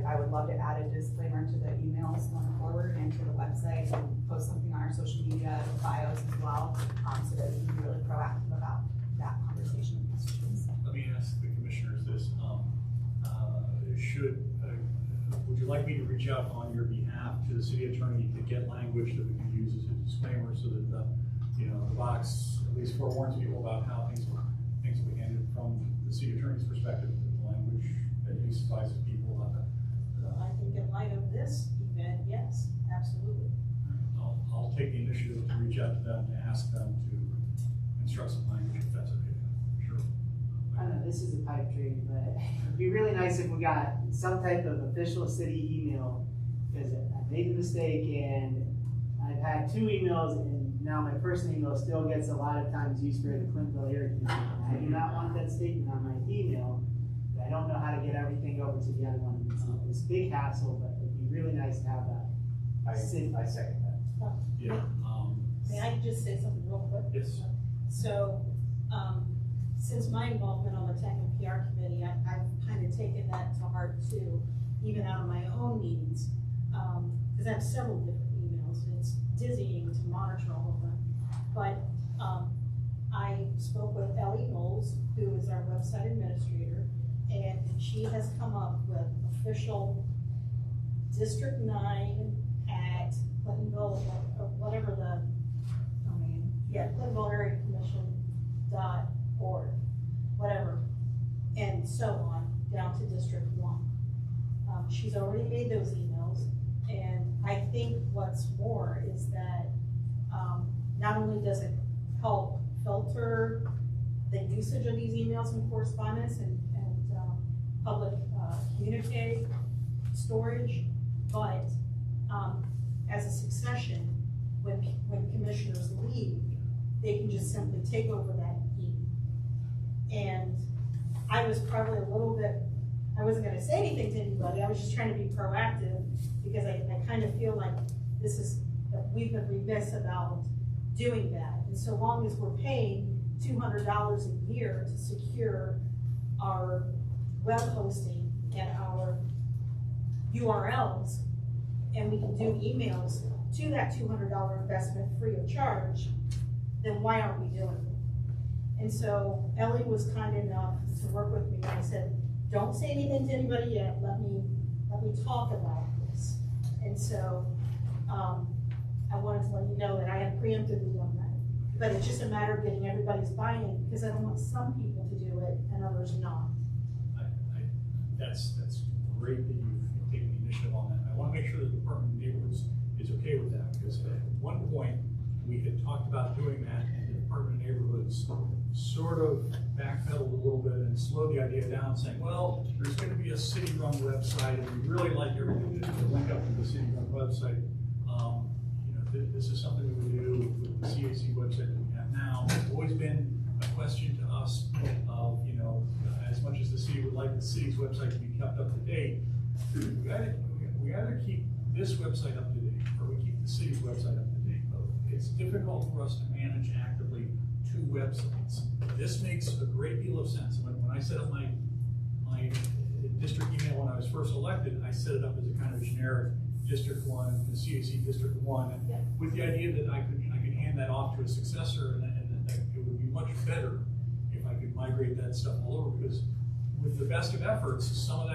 I would love to add a disclaimer to the emails going forward and to the website, and post something on our social media bios as well, so that we can be really proactive about that conversation with constituents. Let me ask the commissioners this. Would you like me to reach out on your behalf to the city attorney to get language that we can use as a disclaimer, so that the box at least forewarns people about how things will be handled from the city attorney's perspective, the language at least advises people about that? I think in light of this event, yes, absolutely. I'll take the initiative to reach out to them, to ask them to instruct some language, if that's okay. Sure. I know this is a pipe dream, but it'd be really nice if we got some type of official city email, because I made the mistake and I've had 2 emails, and now my personal email still gets a lot of times used for the Clintonville area commission. I do not want that statement on my email. I don't know how to get everything over to the other one. It's a big hassle, but it'd be really nice to have that. I second that. Yeah, May I just say something real quick? yes. So, since my involvement on the Tech and PR committee, I've kind of taken that to heart too, even out of my own meetings. Because I have several different emails, and it's dizzying to monitor all of them. But, I spoke with Ellie Knowles, who is our website administrator, and she has come up with official District 9 at Clintonville, or whatever the Domain. yeah, Clintonville Area Commission.org, whatever, and so on, down to District 1. She's already made those emails, and I think what's more is that, not only does it help filter the usage of these emails and correspondence and public, communique storage, but, as a succession, when commissioners leave, they can just simply take over that key. And I was probably a little bit, I wasn't gonna say anything to anybody, I was just trying to be proactive, because I kind of feel like that we've been remiss about doing that. And so long as we're paying $200 a year to secure our web hosting and our URLs, and we can do emails to that $200 investment free of charge, then why aren't we doing it? And so Ellie was kind enough to work with me, and I said, don't say anything to anybody yet, let me talk about this. And so, I wanted to let you know that I have preemptively done that. But it's just a matter of getting everybody's buy-in, because I don't want some people to do it and others not. That's great that you've taken the initiative on that. I want to make sure the Department of Neighborhoods is okay with that, because at one point, we had talked about doing that, and the Department of Neighborhoods sort of backpedaled a little bit and slowed the idea down, saying, well, there's gonna be a city-run website, and we really like everything to link up to the city-run website. This is something that we do with the CAC website that we have now. It's always been a question to us of, as much as the city would like the city's website to be kept up to date, we either keep this website up to date, or we keep the city's website up to date. But it's difficult for us to manage actively two websites. This makes a great deal of sense. When I set up my district email when I was first elected, I set it up as a kind of generic District 1, the CAC District 1, with the idea that I could hand that off to a successor, and that it would be much better if I could migrate that stuff all over, because with the best of efforts, some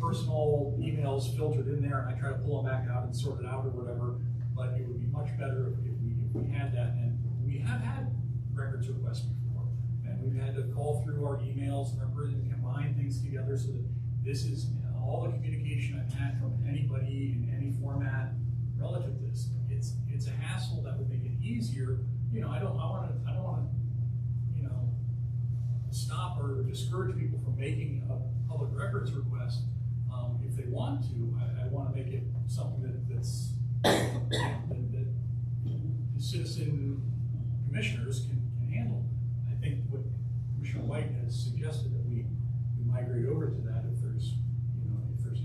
personal emails filtered in there, and I try to pull them back out and sort it out or whatever, but it would be much better if we had that. And we have had records requests before, and we've had to call through our emails and combine things together so that this is all the communication I've had from anybody in any format relative to this. It's a hassle that would make it easier. I don't want to stop or discourage people from making a public records request. If they want to, I want to make it something that's that the citizen commissioners can handle. I think what Commissioner White has suggested that we migrate over to that. If there's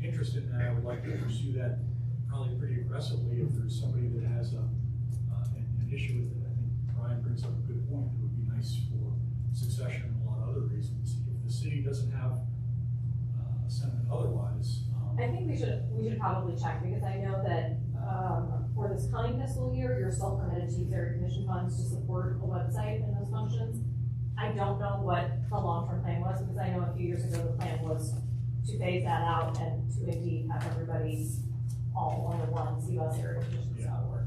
interest in that, I would like to pursue that probably pretty aggressively. If there's somebody that has an issue with it, I think Brian brings up a good point. It would be nice for succession and a lot of other reasons. If the city doesn't have a sentiment otherwise. I think we should probably check, because I know that for this coming fiscal year, you're still permitted to use area commission funds to support a website and those functions. I don't know what the long-term plan was, because I know a few years ago the plan was to phase that out and to indeed have everybody all on the one CBUS.org.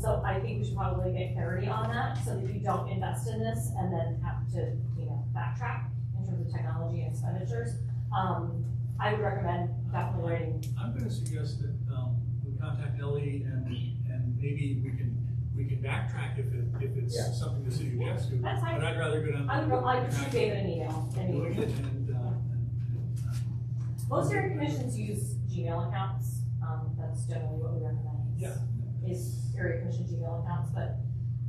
So I think we should probably get clarity on that, so that you don't invest in this and then have to, backtrack in terms of technology and expenditures. I would recommend definitely writing. I'm going to suggest that we contact Ellie and maybe we can backtrack if it's something the city objects to. That's fine. But I'd rather go down. I would shoot David an email. Doing it Most area commissions use Gmail accounts. That's generally what we recommend. Yeah. Is area commission Gmail accounts, but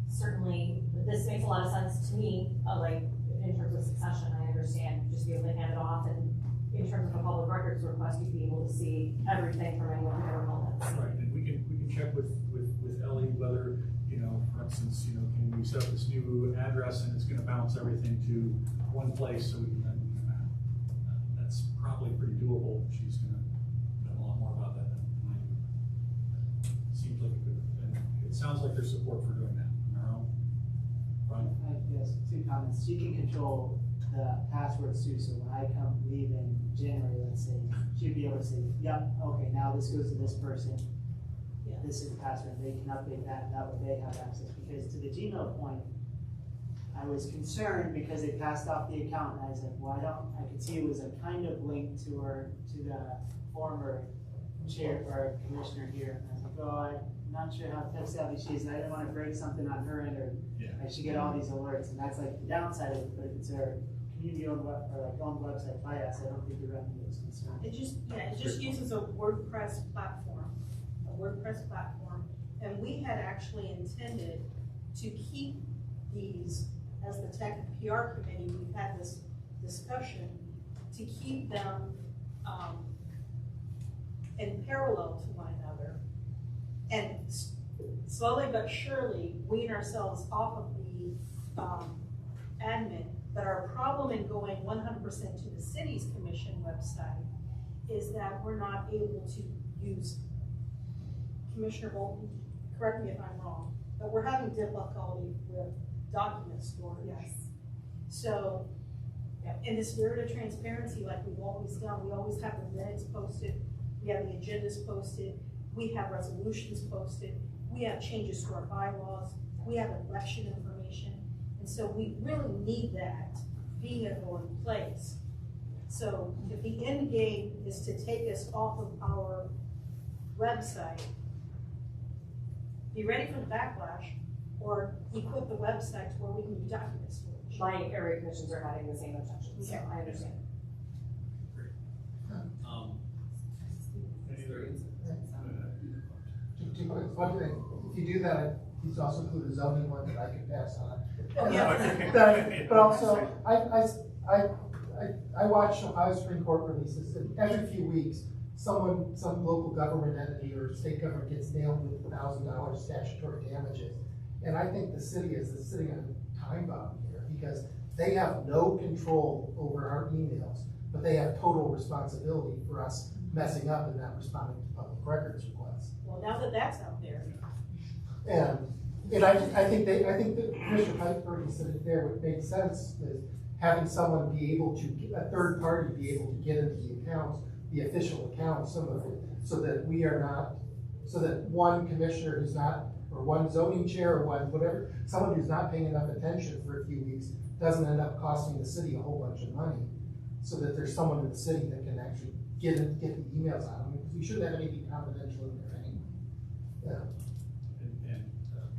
certainly this makes a lot of sense to me. Like in terms of succession, I understand just be able to hand it off and in terms of a public records request, you'd be able to see everything from anyone who ever called it. Right, and we can check with Ellie whether, for instance, can we set up this new address and it's gonna bounce everything to one place so we can then, that's probably pretty doable. She's gonna know a lot more about that than I do. Seems like a good, and it sounds like there's support for doing that on our own. Brian? Yes, 2 comments. She can control the passwords too, so when I leave in January, let's say, she'd be able to say, yep, okay, now this goes to this person. This is the password, they can update that, and that way they have access. Because to the Gmail point, I was concerned because they passed off the account, and I was like, well, I could see it was a kind of link to the former chair or commissioner here. And I was like, oh, I'm not sure how tech savvy she is, and I didn't want to break something on her end, or I should get all these alerts, and that's like the downside of it. But if it's her community owned or like owned website by us, I don't think you're running those concerns. It just uses a WordPress platform, and we had actually intended to keep these, as the tech and PR committee, we've had this discussion, to keep them in parallel to one another, and slowly but surely wean ourselves off of the admin. But our problem in going 100% to the city's commission website is that we're not able to use, Commissioner Bolton, correct me if I'm wrong, but we're having difficulty with document storage. Yes. So, in the spirit of transparency, like we've always done, we always have the minutes posted, we have the agendas posted, we have resolutions posted, we have changes to our bylaws, we have election information, and so we really need that vehicle in place. So, if the end game is to take us off of our website, be ready for the backlash, or equip the website to where we can do document storage. My area commissions are having the same objections, so I understand. Any other? One thing, if you do that, please also include a zoning one that I can pass on. Yeah. But also, I watch Ohio Supreme Court releases, and every few weeks, some local government entity or state government gets nailed with $1,000 statutory damages. And I think the city is sitting on a time bomb here, because they have no control over our emails, but they have total responsibility for us messing up and not responding to public records requests. Well, now that that's out there. And I think that Commissioner Piper said it there, what made sense is having someone be able to, a third party be able to get into the accounts, the official accounts, some of it, so that we are not, so that one commissioner who's not, or one zoning chair, or one whatever, someone who's not paying enough attention for a few weeks doesn't end up costing the city a whole bunch of money, so that there's someone in the city that can actually get the emails out. I mean, we shouldn't have anything confidential in there anyway. Yeah. And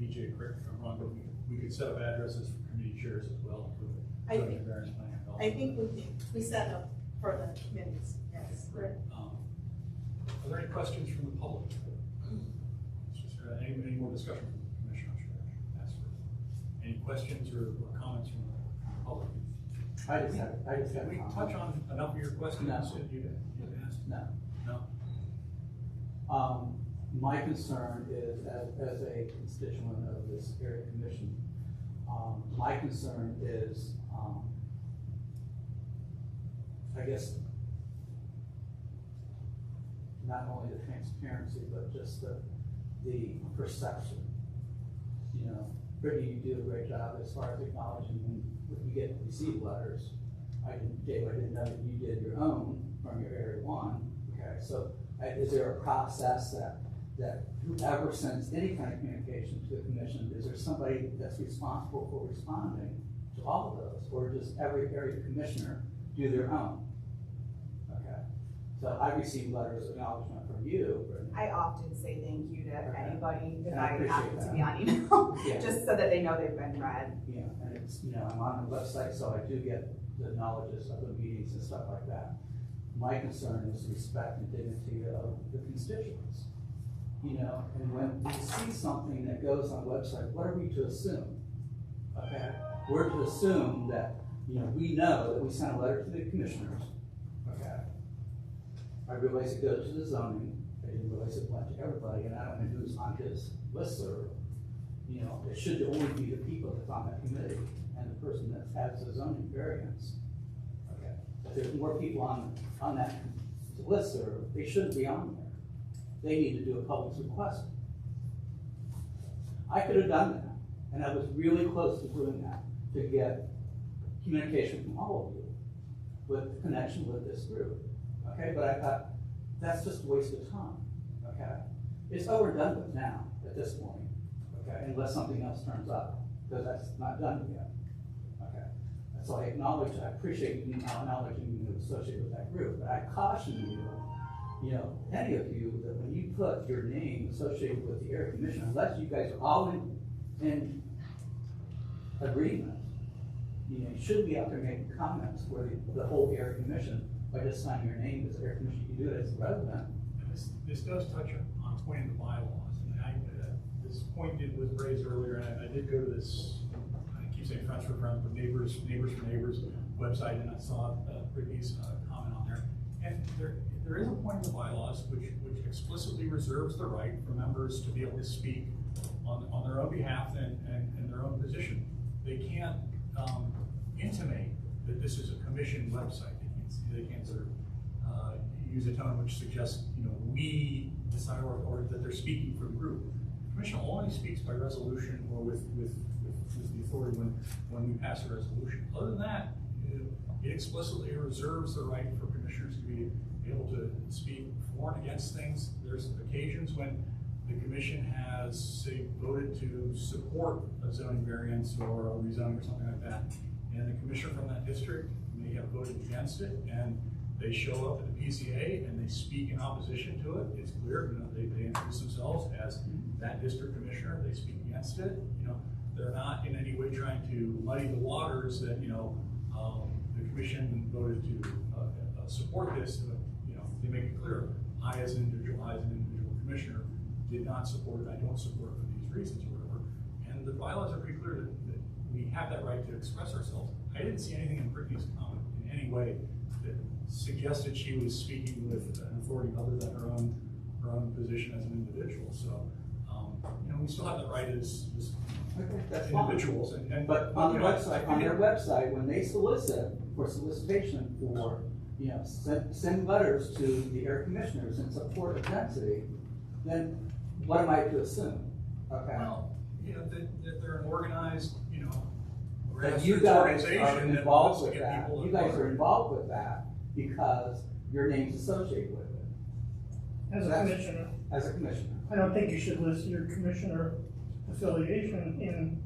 BJ, correct me if I'm wrong, but we could set up addresses for committee chairs as well. I think we set up for the committees, yes. Are there any questions from the public? Any more discussion from the commissioner? Any questions or comments from the public? Did we touch on enough of your questions that you asked? No. My concern is, as a constituent of this area commission, my concern is, I guess, not only the transparency, but just the perception. You know, Brittany, you do a great job as far as acknowledging when you receive letters. Dave, I didn't know that you did your own from your area one. Okay, so is there a process that whoever sends any kind of communication to the commission, is there somebody that's responsible for responding to all of those, or does every area commissioner do their own? Okay, so I received letters of acknowledgement from you, Brittany. I often say thank you to anybody if And I I happen appreciate to be that. on email, Yeah. just so that they know they've been read. Yeah, and it's, I'm on the website, so I do get the knowledges of the meetings and stuff like that. My concern is respect and dignity of the constituents. And when we see something that goes on a website, what are we to assume? Okay, we're to assume that, we know that we sent a letter to the commissioners, Okay. I realize it goes to the zoning, I didn't realize it went to everybody, and I don't know who's on his listserv. You know, it should only be the people that's on that committee and the person that has the zoning variance. Okay, if there's more people on that listserv, they shouldn't be on there. They need to do a public request. I could have done that, and I was really close to doing that, to get communication from all of you with connection with this group. Okay, but I thought, that's just a waste of time, okay? It's overdone with now, at this point, okay, unless something else turns up, because that's not done yet, okay? So I acknowledge, I appreciate you acknowledging you associated with that group, but I caution you know, any of you, that when you put your name associated with the area commission, unless you guys are all in agreement, you know, you shouldn't be out there making comments where the whole area commission, by just signing your name as area commission, you do it as a resident. This does touch on a point in the bylaws, and this point was raised earlier, and I did go to this, I keep saying Friends for Friends, but Neighbors for Neighbors website, and I saw Brittany's comment on there. And there is a point in the bylaws which explicitly reserves the right for members to be able to speak on their own behalf and their own position. They can't intimate that this is a commission website. They can't sort of use a tone which suggests, you know, we decide or that they're speaking for the group. The commission only speaks by resolution or with the authority when we pass a resolution. Other than that, it explicitly reserves the right for commissioners to be able to speak for and against things. There's occasions when the commission has, say, voted to support a zoning variance or a rezoning or something like that, and the commissioner from that district may have voted against it, and they show up at the PCA and they speak in opposition to it. It's clear, you know, they introduce themselves as that district commissioner, they speak against it. You know, they're not in any way trying to muddy the waters that, you know, the commission voted to support this. You know, they make it clear, I as an individual commissioner did not support it, I don't support it for these reasons or whatever. And the bylaws are pretty clear that we have that right to express ourselves. I didn't see anything in Brittany's comment in any way that suggested she was speaking with an authority other than her own position as an individual. So, you know, we still have the right as individuals. But on their website, when they solicit for solicitation for, you know, send letters to the area commissioners in support of density, then what am I to assume? Okay. Well, you know, that they're an organized, you know, But you guys are involved with that. You guys are involved with that because your name's associated with it. As a commissioner. As a commissioner. I don't think you should list your commissioner affiliation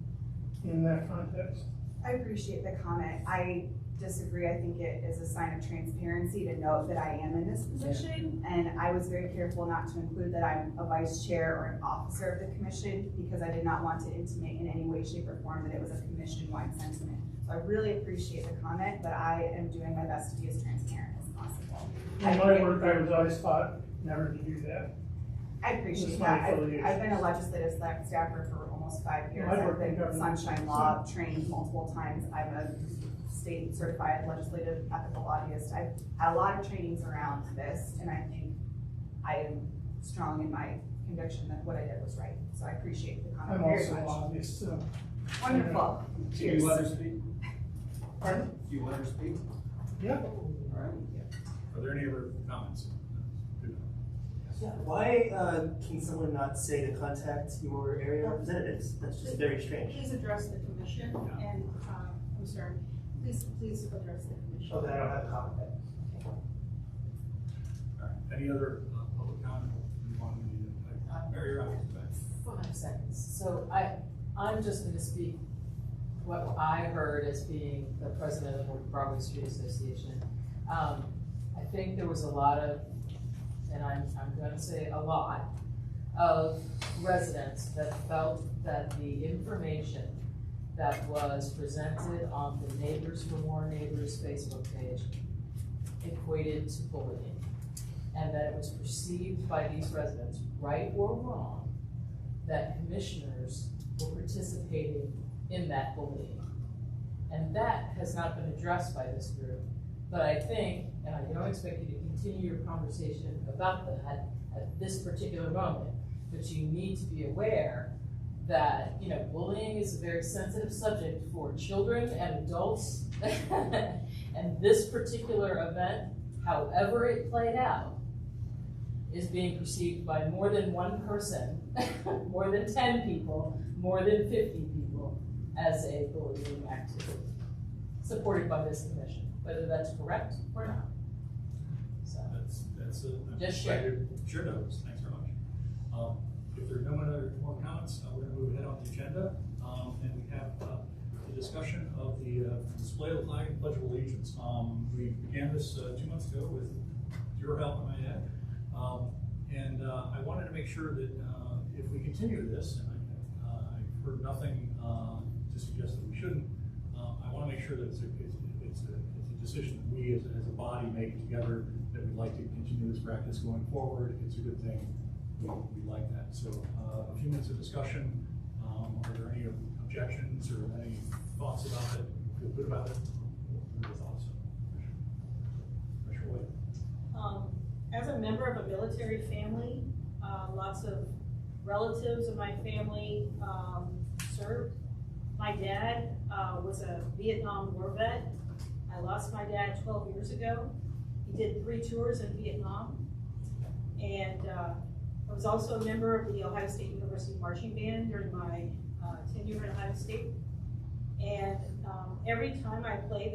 in that context. I appreciate the comment. I disagree. I think it is a sign of transparency to note that I am in this position. And I was very careful not to include that I'm a vice chair or an officer of the commission because I did not want to intimate in any way, shape, or form that it was a commission-wide sentiment. So I really appreciate the comment, but I am doing my best to be as transparent as possible. In my work, I was always taught never to do that. I appreciate that. I've been a legislative staffer for almost 5 years. I've been sunshine law trained multiple times. I'm a state certified legislative ethical lobbyist. I've had a lot of trainings around this, and I think I am strong in my conviction that what I did was right. So I appreciate the comment I'm very also much. a lobbyist, so. Wonderful. Do you let her speak? Pardon? Do you let her speak? Yeah. All right. Are there any other comments? Yeah, why can someone not say to contact your area representatives? That's just very strange. Please address the commission and, I'm sorry, please address the commission. Okay, I don't have a comment. All right. Any other public comment? Mary, you're on. 5 seconds. So I'm just gonna speak what I heard as being the president of the Broadway Street Association. I think there was a lot of, and I'm gonna say a lot, of residents that felt that the information that was presented on the Neighbors for More Neighbors Facebook page equated to bullying. And that it was perceived by these residents, right or wrong, that commissioners were participating in that bullying. And that has not been addressed by this group. But I think, and I don't expect you to continue your conversation about that at this particular moment, but you need to be aware that, you know, bullying is a very sensitive subject for children and adults. And this particular event, however it played out, is being perceived by more than one person, more than 10 people, more than 50 people as a bullying activity, supported by this commission, whether that's correct or not. So That's just share. Sure knows, thanks very much. If there are no more comments, we're gonna move ahead on the agenda. And we have the discussion of the display of the flag and pledge of allegiance. We began this 2 months ago with your help, I might add. And I wanted to make sure that if we continue this, and I've heard nothing to suggest that we shouldn't, I want to make sure that it's a decision that we as a body make together, that we'd like to continue this practice going forward. It's a good thing. We like that. So a few minutes of discussion. Are there any objections or any thoughts about it? Feel good about it? What are your thoughts? Commissioner Wade. As a member of a military family, lots of relatives of my family served. My dad was a Vietnam War vet. I lost my dad 12 years ago. He did 3 tours in Vietnam. And I was also a member of the Ohio State University Marching Band during my tenure at Ohio State. And every time I play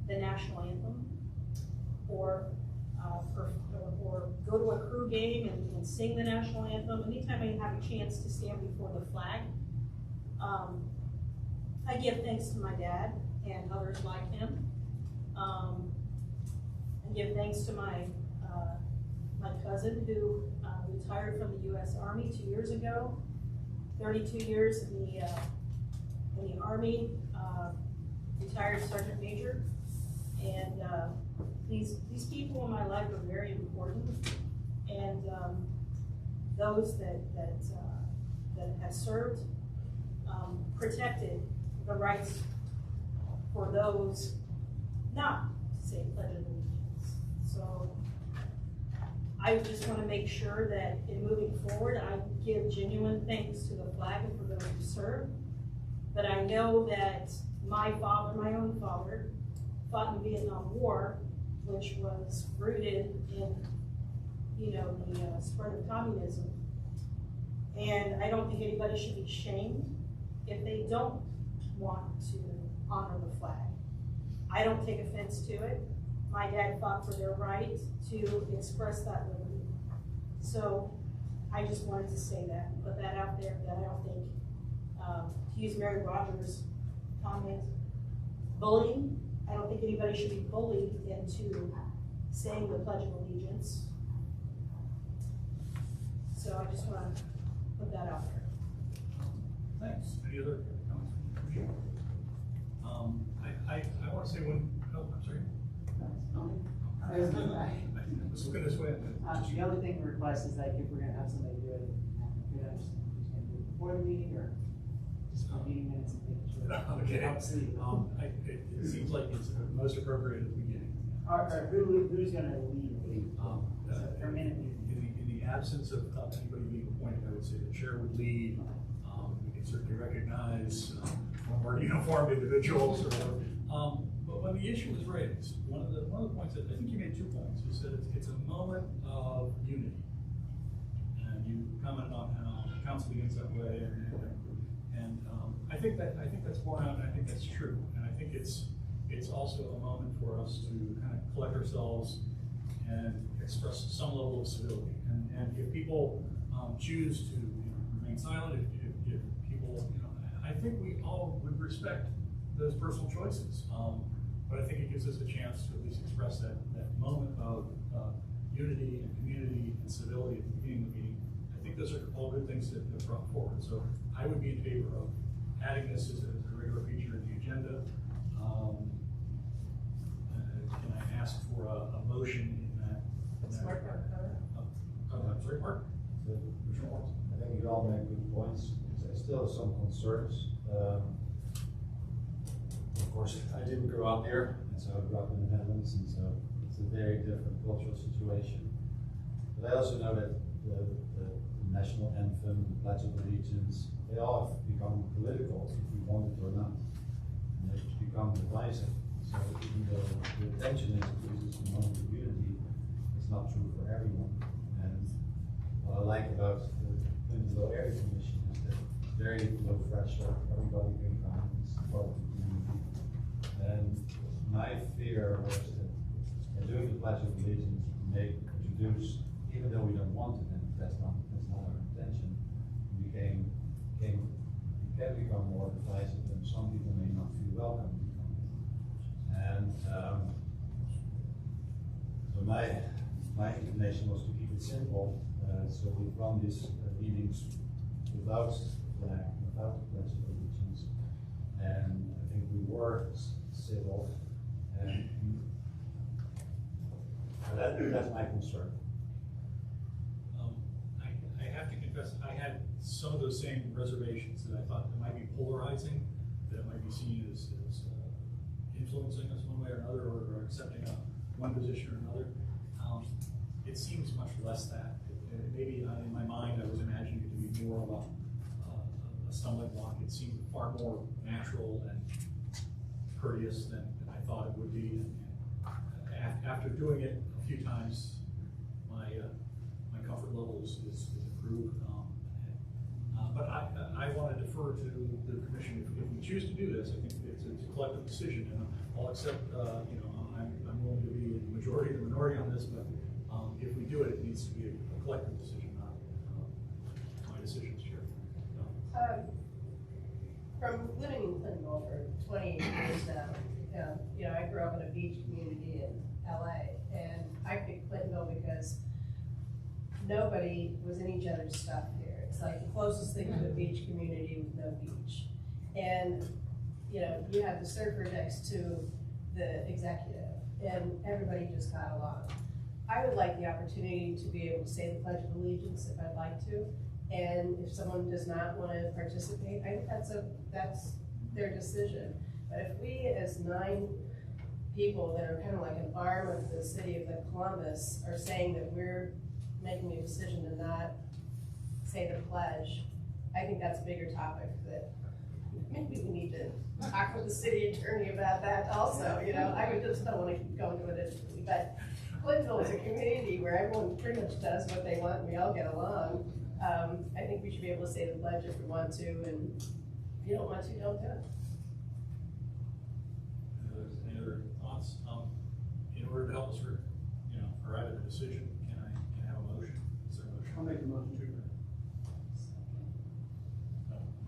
the national anthem, or go to a crew game and sing the national anthem, anytime I have a chance to stand before the flag, I give thanks to my dad and others like him. I give thanks to my cousin who retired from the U.S. Army 2 years ago, 32 years in the Army, retired Sergeant Major. And these people in my life are very important, and those that have served protected the rights for those not to say pledge of allegiance. So I just want to make sure that in moving forward, I give genuine thanks to the flag and for those who serve. But I know that my own father, fought in the Vietnam War, which was rooted in, the spread of communism. And I don't think anybody should be shamed if they don't want to honor the flag. I don't take offense to it. My dad fought for their right to express that liberty. So I just wanted to say that, put that out there, that I don't think, to use Mary Rogers' comment, bullying, I don't think anybody should be bullied into saying the Pledge of Allegiance. So I just want to put that out there. Thanks. Any other comments from the commission? I want to say one. Oh, I'm sorry. I was looking this way. The only thing we request is that if we're gonna have somebody do it, we don't understand who's gonna do it before the meeting or just for meeting minutes and making sure. Okay. It seems like it's most appropriate at the beginning. Who's gonna lead? Per minute meeting. In the absence of anybody being appointed, I would say the chair would lead. We can certainly recognize more uniformed individuals or whatever. But when the issue was raised, one of the points that I think you made 2 points. You said it's a moment of unity, and you commented on how the council begins that way, and I think that's borne out, and I think that's true, and I think it's also a moment for us to kind of collect ourselves and express some level of civility. And if people choose to remain silent, if people, I think we all would respect those personal choices. But I think it gives us a chance to at least express that moment of unity and community and civility at the beginning of the meeting. I think those are all good things that have brought forward. So I would be in favor of adding this as a regular feature in the agenda. Can I ask for a motion in that? I'm sorry, Mark? I think you all make good points. I still have some concerns. Of course, I didn't grow up here, and so I grew up in the Netherlands, and so it's a very different cultural situation. But I also know that the national anthem, the Pledge of Allegiance, they all have become political, if we want it or not. And they've become divisive. So even though the attention increases among the community, it's not true for everyone. And what I like about the Clintonville Area Commission is that it's very low threshold, everybody can come and support the community. And my fear was that by doing the Pledge of Allegiance, may introduce, even though we don't want it, and that's not our intention, we can become more divisive, and some people may not feel welcome. And so my inclination was to keep it simple. So we run these meetings without flag, without the Pledge of Allegiance, and I think we were civil. And that's my concern. I have to confess, I had some of those same reservations that I thought it might be polarizing, that it might be seen as influencing us one way or another, or accepting one position or another. It seems much less that. Maybe in my mind I was imagining it to be more of a stumbling block. It seemed far more natural and courteous than I thought it would be. And after doing it a few times, my comfort level is improved. But I want to defer to the commission. If we choose to do this, I think it's a collective decision, and I'll accept. I'm willing to be in the majority or the minority on this, but if we do it, it needs to be a collective decision, not my decisions, Chair. From living in Clintonville for 28 years now, I grew up in a beach community in LA, and I picked Clintonville because nobody was in each other's stuff here. It's like the closest thing to a beach community with no beach. And, you have the surfer next to the executive, and everybody just got along. I would like the opportunity to be able to say the Pledge of Allegiance if I'd like to. And if someone does not want to participate, I think that's their decision. But if we, as 9 people that are kind of like an arm of the city of Columbus, are saying that we're making a decision to not say the pledge, I think that's a bigger topic that maybe we need to talk with the city attorney about that also. I just don't want to keep going to it, but Clintonville is a community where everyone pretty much does what they want and we all get along. I think we should be able to say the pledge if we want to, and if you don't want to, don't do it. Any other thoughts? In order to help us arrive at a decision, can I have a motion? Is there a motion? I'll make a motion to.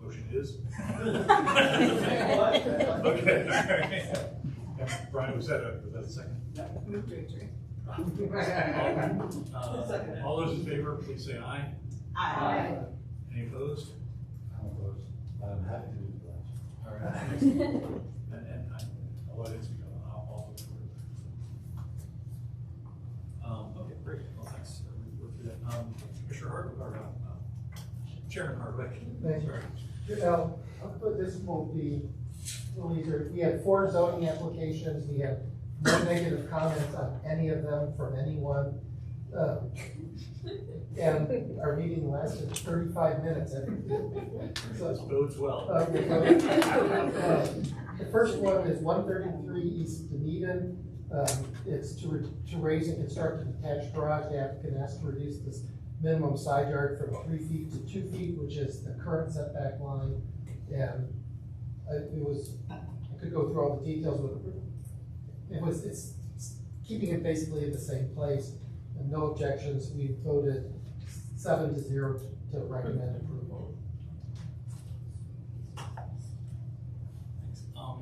Motion is? Okay. Brian, was that a second? Move to adjourn. All those in favor, please say aye. Aye. Any opposed? I'm opposed, but I'm happy to do the pledge. All right. And I'll let it speak. I'll vote for it. Okay, great. Well, thanks. We worked through that. Commissioner Hardwick, or Chairman Hardwick. Thank you. Sorry. This won't be a little easier. We had 4 zoning applications. We had no negative comments on any of them from anyone. And our meeting lasted 35 minutes. So this bodes well. The first one is 133 East Dunedin. It's to raise and construct a detached garage. The applicant asked to reduce this minimum side yard from 3 feet to 2 feet, which is the current setback line. And I could go through all the details with it. It's keeping it basically in the same place, and no objections. We voted 7-0 to recommend approval. Thanks.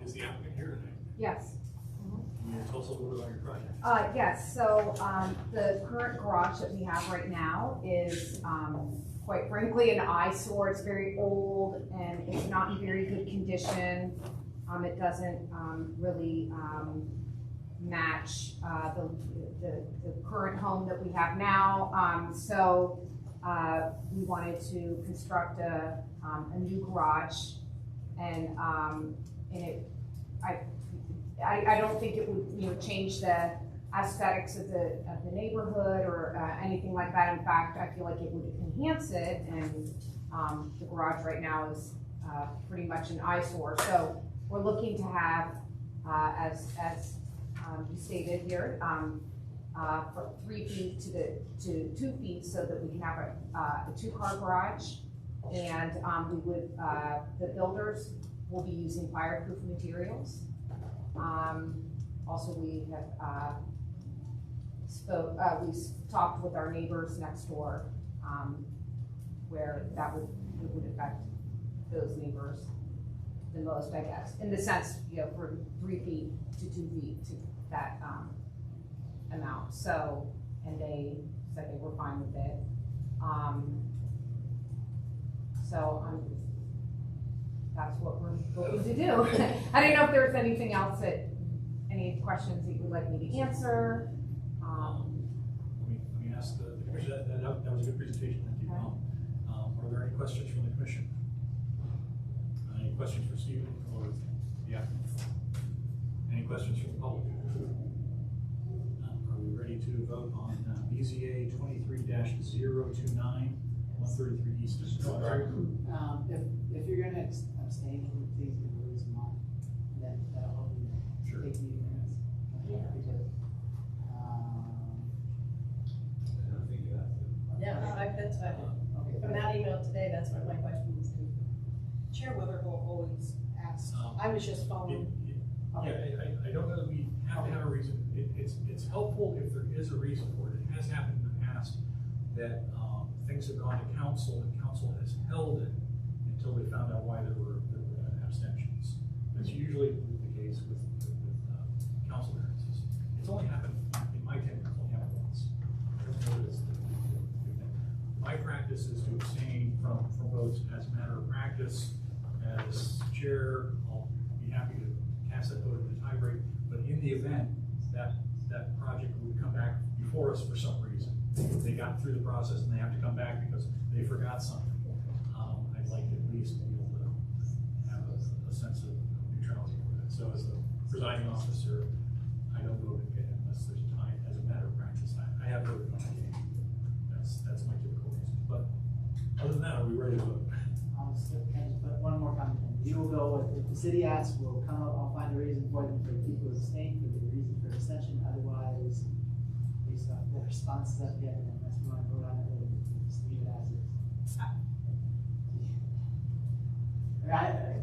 Is the applicant here tonight? Yes. Can you tell us a little bit about your project? Yes, so the current garage that we have right now is quite frankly an eyesore. It's very old and it's not in very good condition. It doesn't really match the current home that we have now. So we wanted to construct a new garage, and it I don't think it would, change the aesthetics of the neighborhood or anything like that. In fact, I feel like it would enhance it, and the garage right now is pretty much an eyesore. So we're looking to have, as you stated here, for 3 feet to 2 feet, so that we can have a 2-car garage. And we would, the builders will be using fireproof materials. Also, we have we talked with our neighbors next door, where it would affect those neighbors the most, I guess, in the sense, for 3 feet to 2 feet to that amount. So, and they said they were fine with it. That's what we're looking to do. I don't know if there's anything else any questions that you would like me to answer. Let me ask the commission, that was a good presentation, thank you. Are there any questions from the commission? Any questions for Stephen or the applicant? Any questions from the public? Are we ready to vote on BZA 23-029, 133 East? If you're gonna abstain, can you please give a reason why? That'll help you take meeting minutes. Yeah, that's fine. From that email today, that's what my question was. Chair Witherall always asks. I was just following. I don't know that we have to have a reason. It's helpful if there is a reason for it. It has happened in the past that things have gone to council and council has held it until they found out why there were abstentions. That's usually the case with council variances. It's only happened in my tenure. It's only happened once. I don't know that it's the big thing. My practice is to abstain from votes as a matter of practice. As chair, I'll be happy to cast that vote in the tie break. But in the event that that project would come back before us for some reason, they got through the process and they have to come back because they forgot something. I'd like to at least be able to have a sense of neutrality for that. So as the presiding officer, I don't vote unless there's a tie as a matter of practice. I have voted on the game. That's my typical reason. But other than that, are we ready to vote? But one more comment. You will go with, if the city asks, we'll come up, I'll find a reason for them, for people to abstain, for the reason for abstention, otherwise, based on the responses I've given, unless we want to vote on it, we'll just leave it as is. It's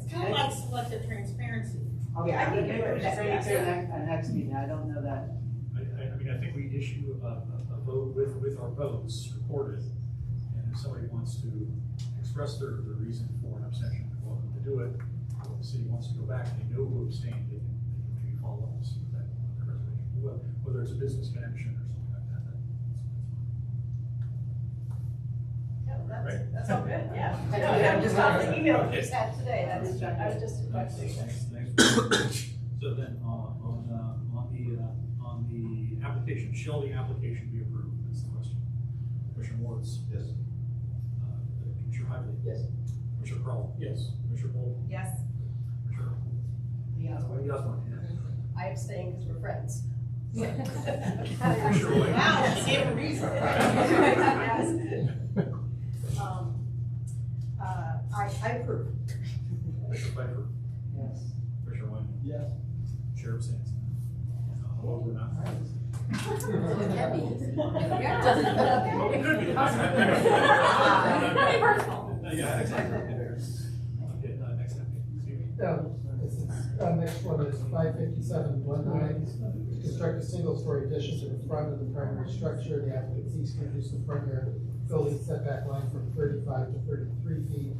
kind of like selective transparency. Okay, I think just bring it to next meeting, I don't know that. I think we issue a vote with our votes recorded, and if somebody wants to express their reason for an abstention, they're welcome to do it. If the city wants to go back, they know who abstained, they can maybe follow up and see what their reservation, whether it's a business connection or something like that. That's all good, yeah. Yeah, I'm just on the the email email we had today, I was just a question. So then, on the application, shall the application be approved? That's the question. Commissioner Wards? Yes. Commissioner Hively? Yes. Commissioner Crowell? Yes. Commissioner Bolt? Yes. Commissioner Osborne? I abstain because we're friends. Commissioner White? Wow, that's the reason. I approve. Commissioner Pfeiffer? Yes. Commissioner White? Yes. Chair abstains. However, we're not friends. Pretty personal. Yeah, exactly. Okay, next up. Next one is 55719. Construct a single-story addition to the front of the primary structure. The applicant seeks to reduce the front yard building setback line from 35 to 33 feet.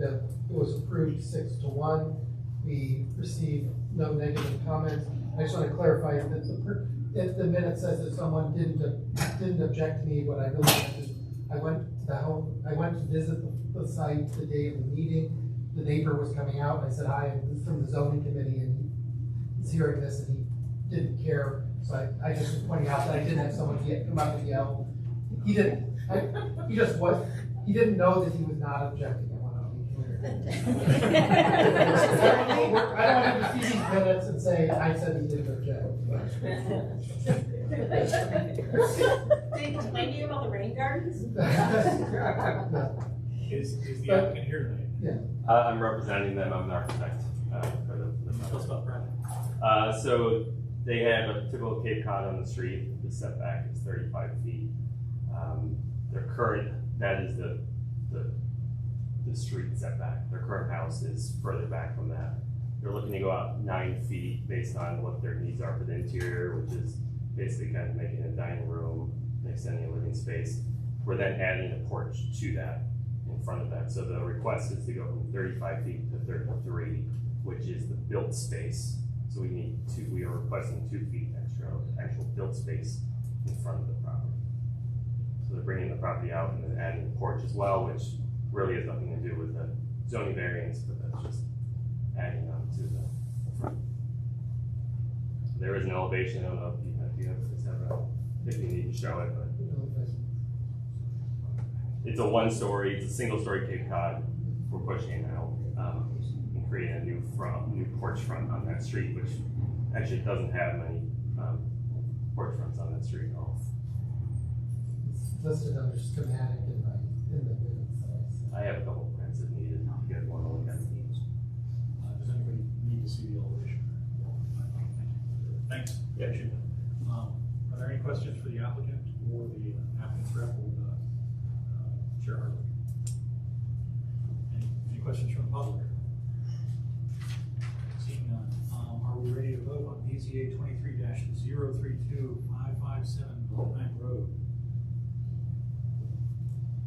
It was approved 6-1. We received no negative comments. I just want to clarify that if the minute says that someone didn't object to me, what I really meant is I went to visit the site the day of the meeting. The neighbor was coming out, and I said, hi, I'm from the zoning committee, and he's hearing this, and he didn't care. So I just was pointing out that I didn't have someone come up and yell. He didn't. He didn't know that he was not objecting. I want to be clear. I don't want to see these minutes and say, I said he didn't object. Did he complain to you about the rain gardens? Is the applicant here tonight? Yeah. I'm representing them, I'm an architect, for the Tell us about the project. So they have a typical Cape Cod on the street, the setback is 35 feet. Their current, that is the street setback. Their current house is further back from that. They're looking to go out 9 feet based on what their needs are for the interior, which is basically kind of making a dining room, extending a living space. We're then adding a porch to that, in front of that. So the request is to go from 35 feet to 33, which is the built space. So we are requesting 2 feet extra of actual built space in front of the property. So they're bringing the property out and then adding a porch as well, which really has nothing to do with the zoning variance, but that's just adding on to the front. There is an elevation, I don't know if you if you need to show it, but it's a 1-story, it's a single-story Cape Cod. We're pushing it out and creating a new porch front on that street, which actually doesn't have many porch fronts on that street at all. It's listed under schematic in the minutes. I have a couple plans that needed. You guys want to look at these? Does anybody need to see the elevation? Thanks. Yeah. Are there any questions for the applicant or the applicant's rep or the Chair Hartley? Any questions from the public? Seeing none, are we ready to vote on BZA 23-032 557 Bullbank Road?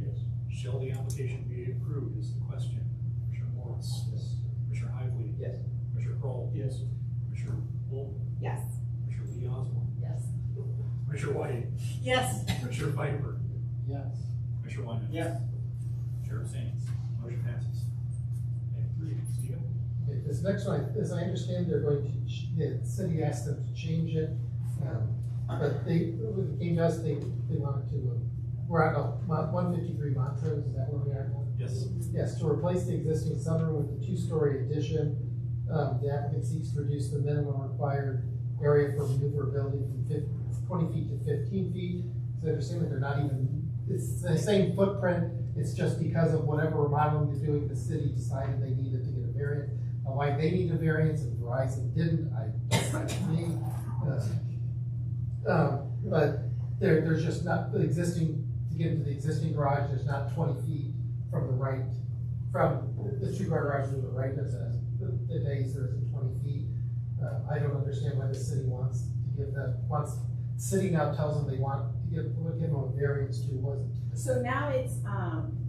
Yes. Shall the application be approved is the question. Commissioner Morris? Yes. Commissioner Hively? Yes. Commissioner Kroll? Yes. Commissioner Bolton? Yes. Commissioner Lee Osborne? Yes. Commissioner White? Yes. Commissioner Piper? Yes. Commissioner Wyman? Yes. Chair abstains. Motion passes. Item 3, Stephen? Okay, this next one, as I understand, they're going to, the city asked them to change it. But when it came to us, they wanted to, we're at 153 Montrose, is that where we are now? Yes. Yes, to replace the existing sunroom with a 2-story addition. The applicant seeks to reduce the minimum required area for maneuverability from 20 feet to 15 feet. So I understand that they're not even, it's the same footprint, it's just because of whatever remodeling they're doing, the city decided they needed to get a variance. Why they need a variance and Verizon didn't, that's me. But there's just not the existing, to get into the existing garage, there's not 20 feet from the right, from the 2-car garage to the right, there's the days there's 20 feet. I don't understand why the city wants to give that, city now tells them they want to give them a variance to, wasn't. So now it's,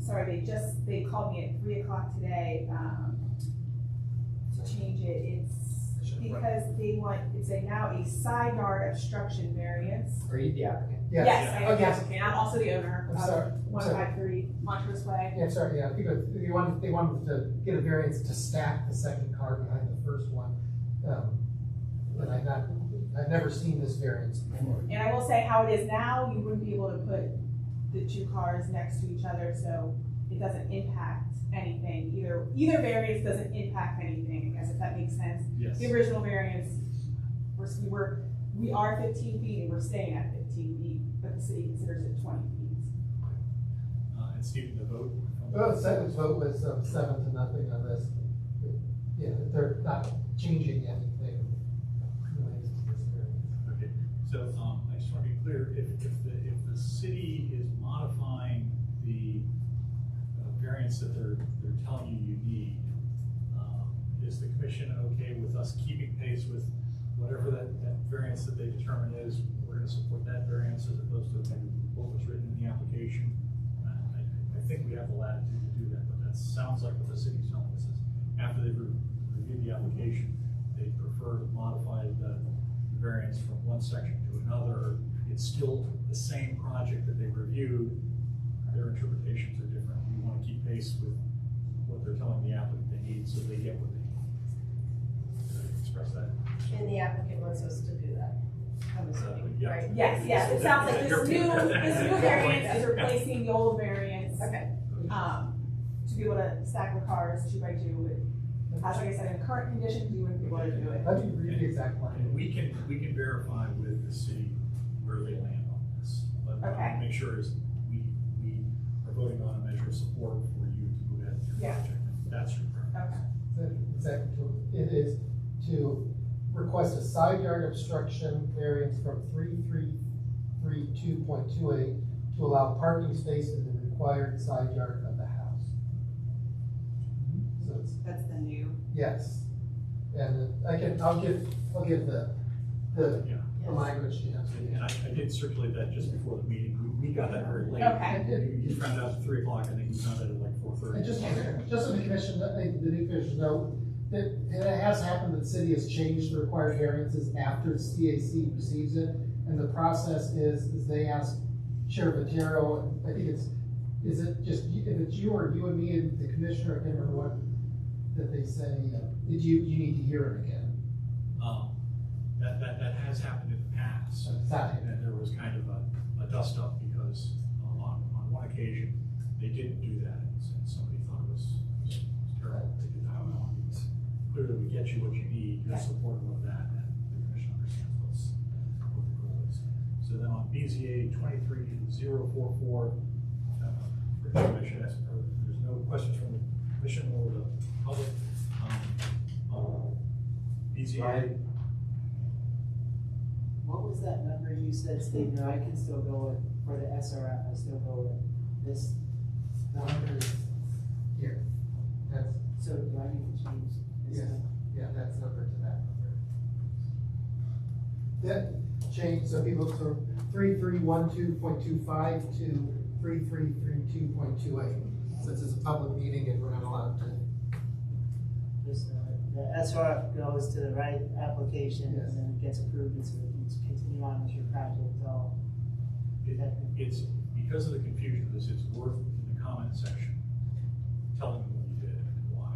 sorry, they called me at 3 o'clock today, to change it. It's because they want, it's now a side yard obstruction variance. Are you the applicant? Yes. Yes, I am the Okay. applicant. I'm also the owner I'm of sorry. 153 Montrose Way. Yeah, sorry, yeah, because they wanted to get a variance to stack the second car behind the first one. But I've never seen this variance before. And I will say how it is now, you wouldn't be able to put the 2 cars next to each other, so it doesn't impact anything. Either variance doesn't impact anything, I guess, if that makes sense. Yes. The original variance, we are 15 feet and we're staying at 15 feet, but the city considers it 20 feet. And Stephen, the vote? Well, the second vote was 7-0 on this. Yeah, they're not changing anything related to this variance. Okay, so I just want to be clear, if the city is modifying the variance that they're telling you need, is the commission okay with us keeping pace with whatever that variance that they determine is? We're going to support that variance as opposed to maybe what was written in the application. I think we have the latitude to do that, but that sounds like what the city's telling us is after they've reviewed the application, they prefer to modify the variance from one section to another. It's still the same project that they reviewed. Their interpretations are different. We want to keep pace with what they're telling the applicant they need so they get what they need. Did I express that? And the applicant wants us to do that, I'm assuming, Yeah. right? Yes, it sounds like this new variance is replacing the old variance. Okay. To be able to stack the cars 2 by 2 with as like I said, in current conditions, you wouldn't be able to do it. How do you read the exact line? And we can verify with the city where they land on this. But what I Okay. want to make sure is we are voting on a measure of support for you to move ahead with your Yeah. project. That's your preference. It is to request a side yard obstruction variance from 3332.28 to allow parking space in the required side yard of the house. So it's, That's the new. yes, and I'll give the language to you. And I did circulate that just before the meeting. We got that very late. Okay. You found out at 3 o'clock. I think we found out at like 4:30. And just so the commission, the new commissioners know, that it has happened that the city has changed the required variances after CAC receives it. And the process is they ask Sheriff Otero, I think is it just, if it's you or you and me and the commissioner, I can't remember what, that they say, you need to hear it again. That has happened in the past. And there was kind of a dust up because on one occasion, they didn't do that. And somebody thought it was terrible. They did how long. Clearly, we get you what you need. You're supportive of that, and the commission understands what the goal is. So then on BZA 23044, for the commission, there's no questions from the commission or the public. BZA. What was that number you said, Steve? No, I can still go with, for the SRF, I still go with this. Here, that's, So do I need to change this? yes, yeah, that's number to that number. That change, so people from 3312.25 to 3332.28. Since it's a public meeting and we're not allowed to. Just, the SRF goes to the right application and then it gets approved, and so it can continue on with your project till. It's because of the confusion of this, it's worth in the comment section telling them what you did and why.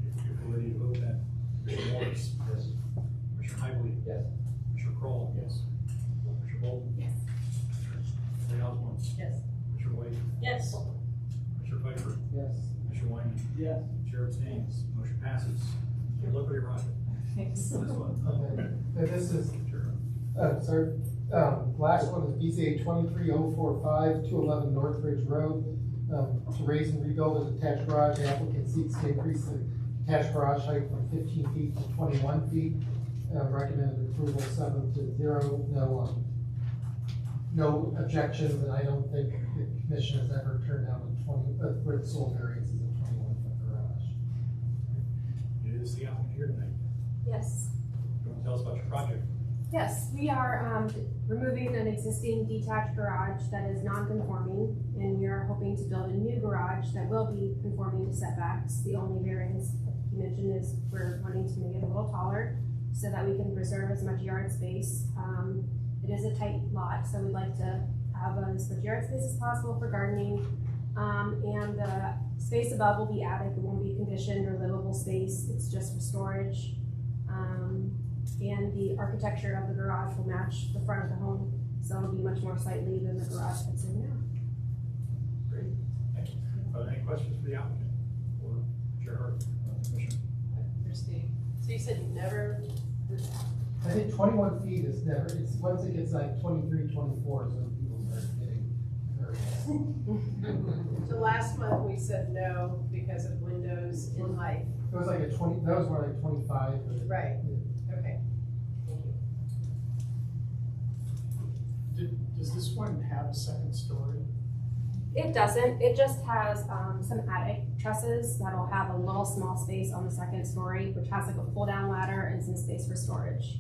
If you're ready to vote that, Commissioner Morris? Yes. Commissioner Higley? Yes. Commissioner Kroll? Yes. Commissioner Bolton? Yes. Commissioner Osborne? Yes. Commissioner White? Yes. Commissioner Pfeiffer? Yes. Commissioner Wyman? Yes. Chair abstains, motion passes. Good luck with your project. Thanks. This one. Okay, and this is, Sure. sorry, last one is BZA 23045, 211 Northridge Road. To raise and rebuild an attached garage, the applicant seeks to increase the attached garage height from 15 feet to 21 feet. Recommended approval 7-0, no objections, and I don't think the commission has ever turned down a 20, where the sole variance is a 21-foot garage. Is the applicant here tonight? Yes. You want to tell us about your project? Yes, we are removing an existing detached garage that is non-conforming, and we are hoping to build a new garage that will be conforming to setbacks. The only variance you mentioned is we're wanting to make it a little taller so that we can preserve as much yard space. It is a tight lot, so we'd like to have as much yard space as possible for gardening. And the space above will be attic. It won't be conditioned or livable space. It's just for storage. And the architecture of the garage will match the front of the home, so it'll be much more sightly than the garage that's in now. Great, thank you. Any questions for the applicant or Chair Hart, Commissioner? Christie, so you said you've never, I think 21 feet is never, it's, once it gets like 23, 24 is when people start getting nervous. so last month we said no because of windows in life. It was like a 20, that was more like 25. But Right, okay. Does this one have a second story? It doesn't. It just has some attic trusses that'll have a little small space on the second story, which has like a pull-down ladder and some space for storage.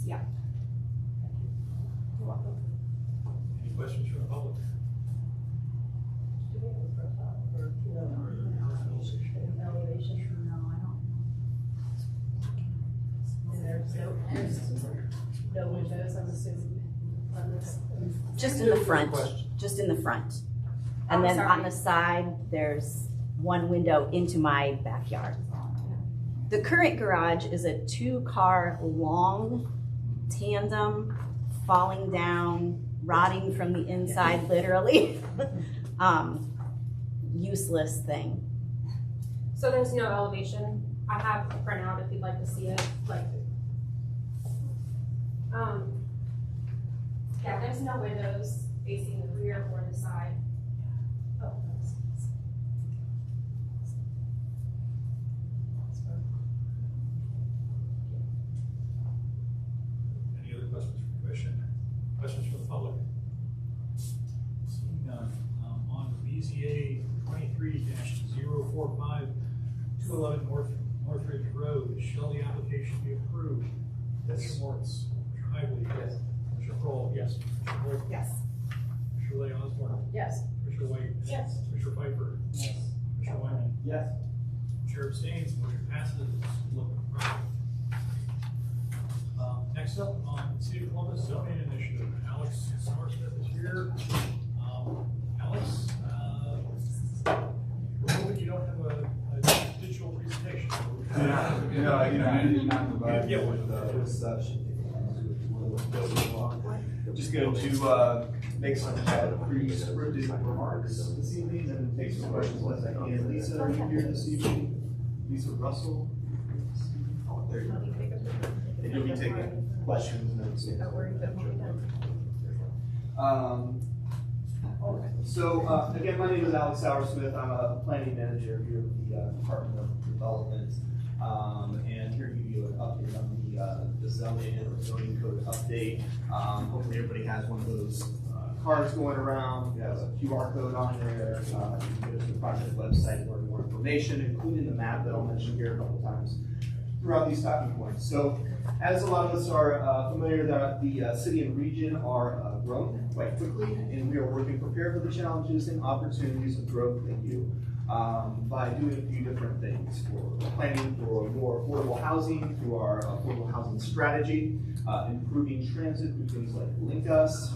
Yeah. You're welcome. Any questions from the public? There's no windows, I'm assuming, on this. Just in the front, just in the front. And then on the side, there's one window into my backyard. The current garage is a 2-car long tandem, falling down, rotting from the inside, literally. useless thing. So there's no elevation. I have a printout if you'd like to see it, yeah, there's no windows facing the rear or the side. Oh, Any other questions for the commission? Questions from the public? Seeing none, on BZA 23-045, 211 Northridge Road, shall the application be approved? Mr. Moritz, Mr. Hively? Yes. Mr. Kroll? Yes. Mr. Holt? Yes. Mr. Leigh Osborne? Yes. Mr. White? Yes. Mr. Pfeiffer? Yes. Mr. Wyman? Yes. Chair abstains, motion passes. Look, next up on City of Columbus zoning initiative, Alex Sarsmith is here. Alex, we're hoping you don't have a digital presentation. I did not provide you with such. Just going to make some pre-scripted remarks this evening and take some questions as I can. Lisa, are you here this evening? Lisa Russell? Oh, there you go. And you'll be taking questions and notes. So again, my name is Alex Sauersmith. I'm a planning manager here at the Department of Development, and here to give you an update on the zoning code update. Hopefully everybody has one of those cards going around. We have a QR code on there. You can go to the project website and learn more information, including the map that I'll mention here a couple times throughout these talking points. So, as a lot of us are familiar, that the city and region are growing quite quickly, and we are working prepared for the challenges and opportunities of growth in you by doing a few different things. We're planning for more affordable housing through our affordable housing strategy, improving transit through things like Link Us,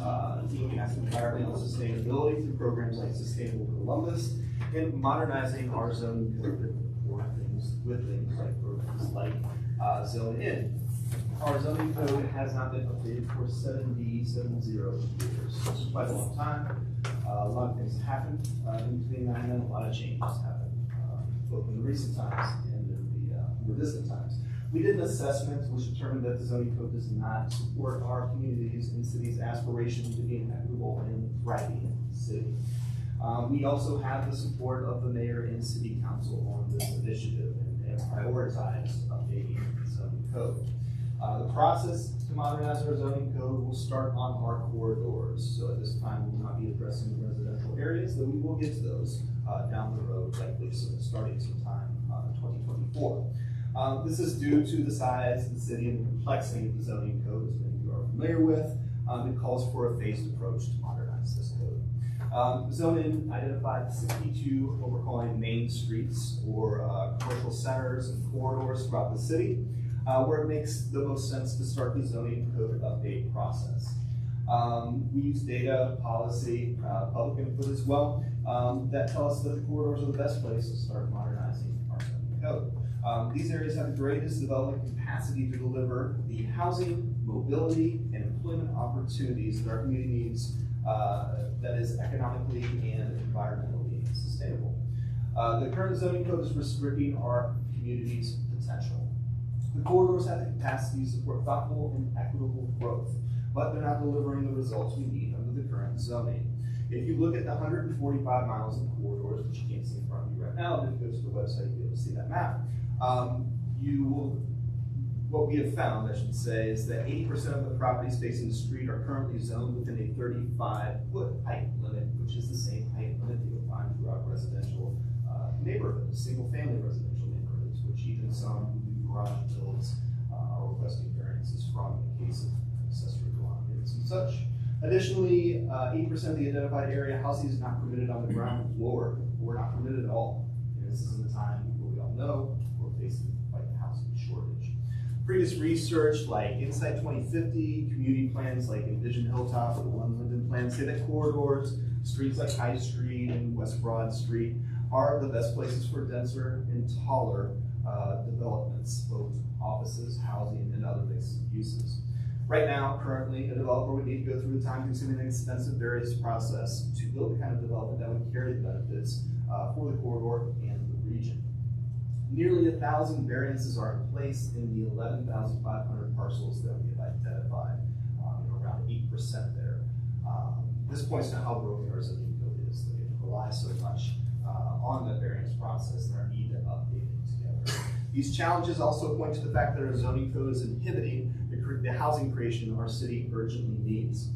enhancing environmental sustainability through programs like Sustainable Columbus, and modernizing our zoning code with things like programs like Zone In. Our zoning code has not been updated for 70 years. It's quite a long time. A lot of things have happened in between that, and then a lot of changes happened, both in the recent times and in the more distant times. We did an assessment which determined that the zoning code does not support our communities and cities' aspiration to be an equitable and thriving city. We also have the support of the mayor and city council on this initiative and have prioritized updating the zoning code. The process to modernize our zoning code will start on our corridors. So at this time, we will not be addressing the residential areas, though we will get to those down the road, likely starting sometime in 2024. This is due to the size of the city and the complexity of the zoning code, as many of you are familiar with. It calls for a phased approach to modernize this code. Zone In identified 62 what we're calling main streets or commercial centers and corridors throughout the city, where it makes the most sense to start the zoning code update process. We use data, policy, public input as well, that tell us that the corridors are the best place to start modernizing our zoning code. These areas have the greatest development capacity to deliver the housing, mobility, and employment opportunities that our community needs that is economically and environmentally sustainable. The current zoning code is restricting our community's potential. The corridors have the capacity to support thoughtful and equitable growth, but they're not delivering the results we need under the current zoning. If you look at the 145 miles of corridors, which you can't see in front of you right now, but if you go to the website, you'll be able to see that map. What we have found, I should say, is that 80% of the properties facing the street are currently zoned within a 35-foot height limit, which is the same height limit that you'll find throughout residential neighborhoods, single-family residential neighborhoods, which even some who do garage builds are requesting variances from in the case of accessory dwelling units and such. Additionally, 8% of the identified area housing is not permitted on the ground floor, or not permitted at all. And this is in the time where we all know we're facing quite the housing shortage. Previous research like Insight 2050, community plans like Envision Hilltop or the One Linden plan say that corridors, streets like High Street and West Broad Street are the best places for denser and taller developments, both offices, housing, and other mixed uses. Right now, currently, a developer would need to go through a time-consuming and expensive various process to build the kind of development that would carry the benefits for the corridor and the region. Nearly 1,000 variances are in place in the 11,500 parcels that we have identified, around 8% there. This points to how broken our zoning code is, that we rely so much on the variance process and our need to update it together. These challenges also point to the fact that our zoning code is inhibiting the housing creation our city urgently needs.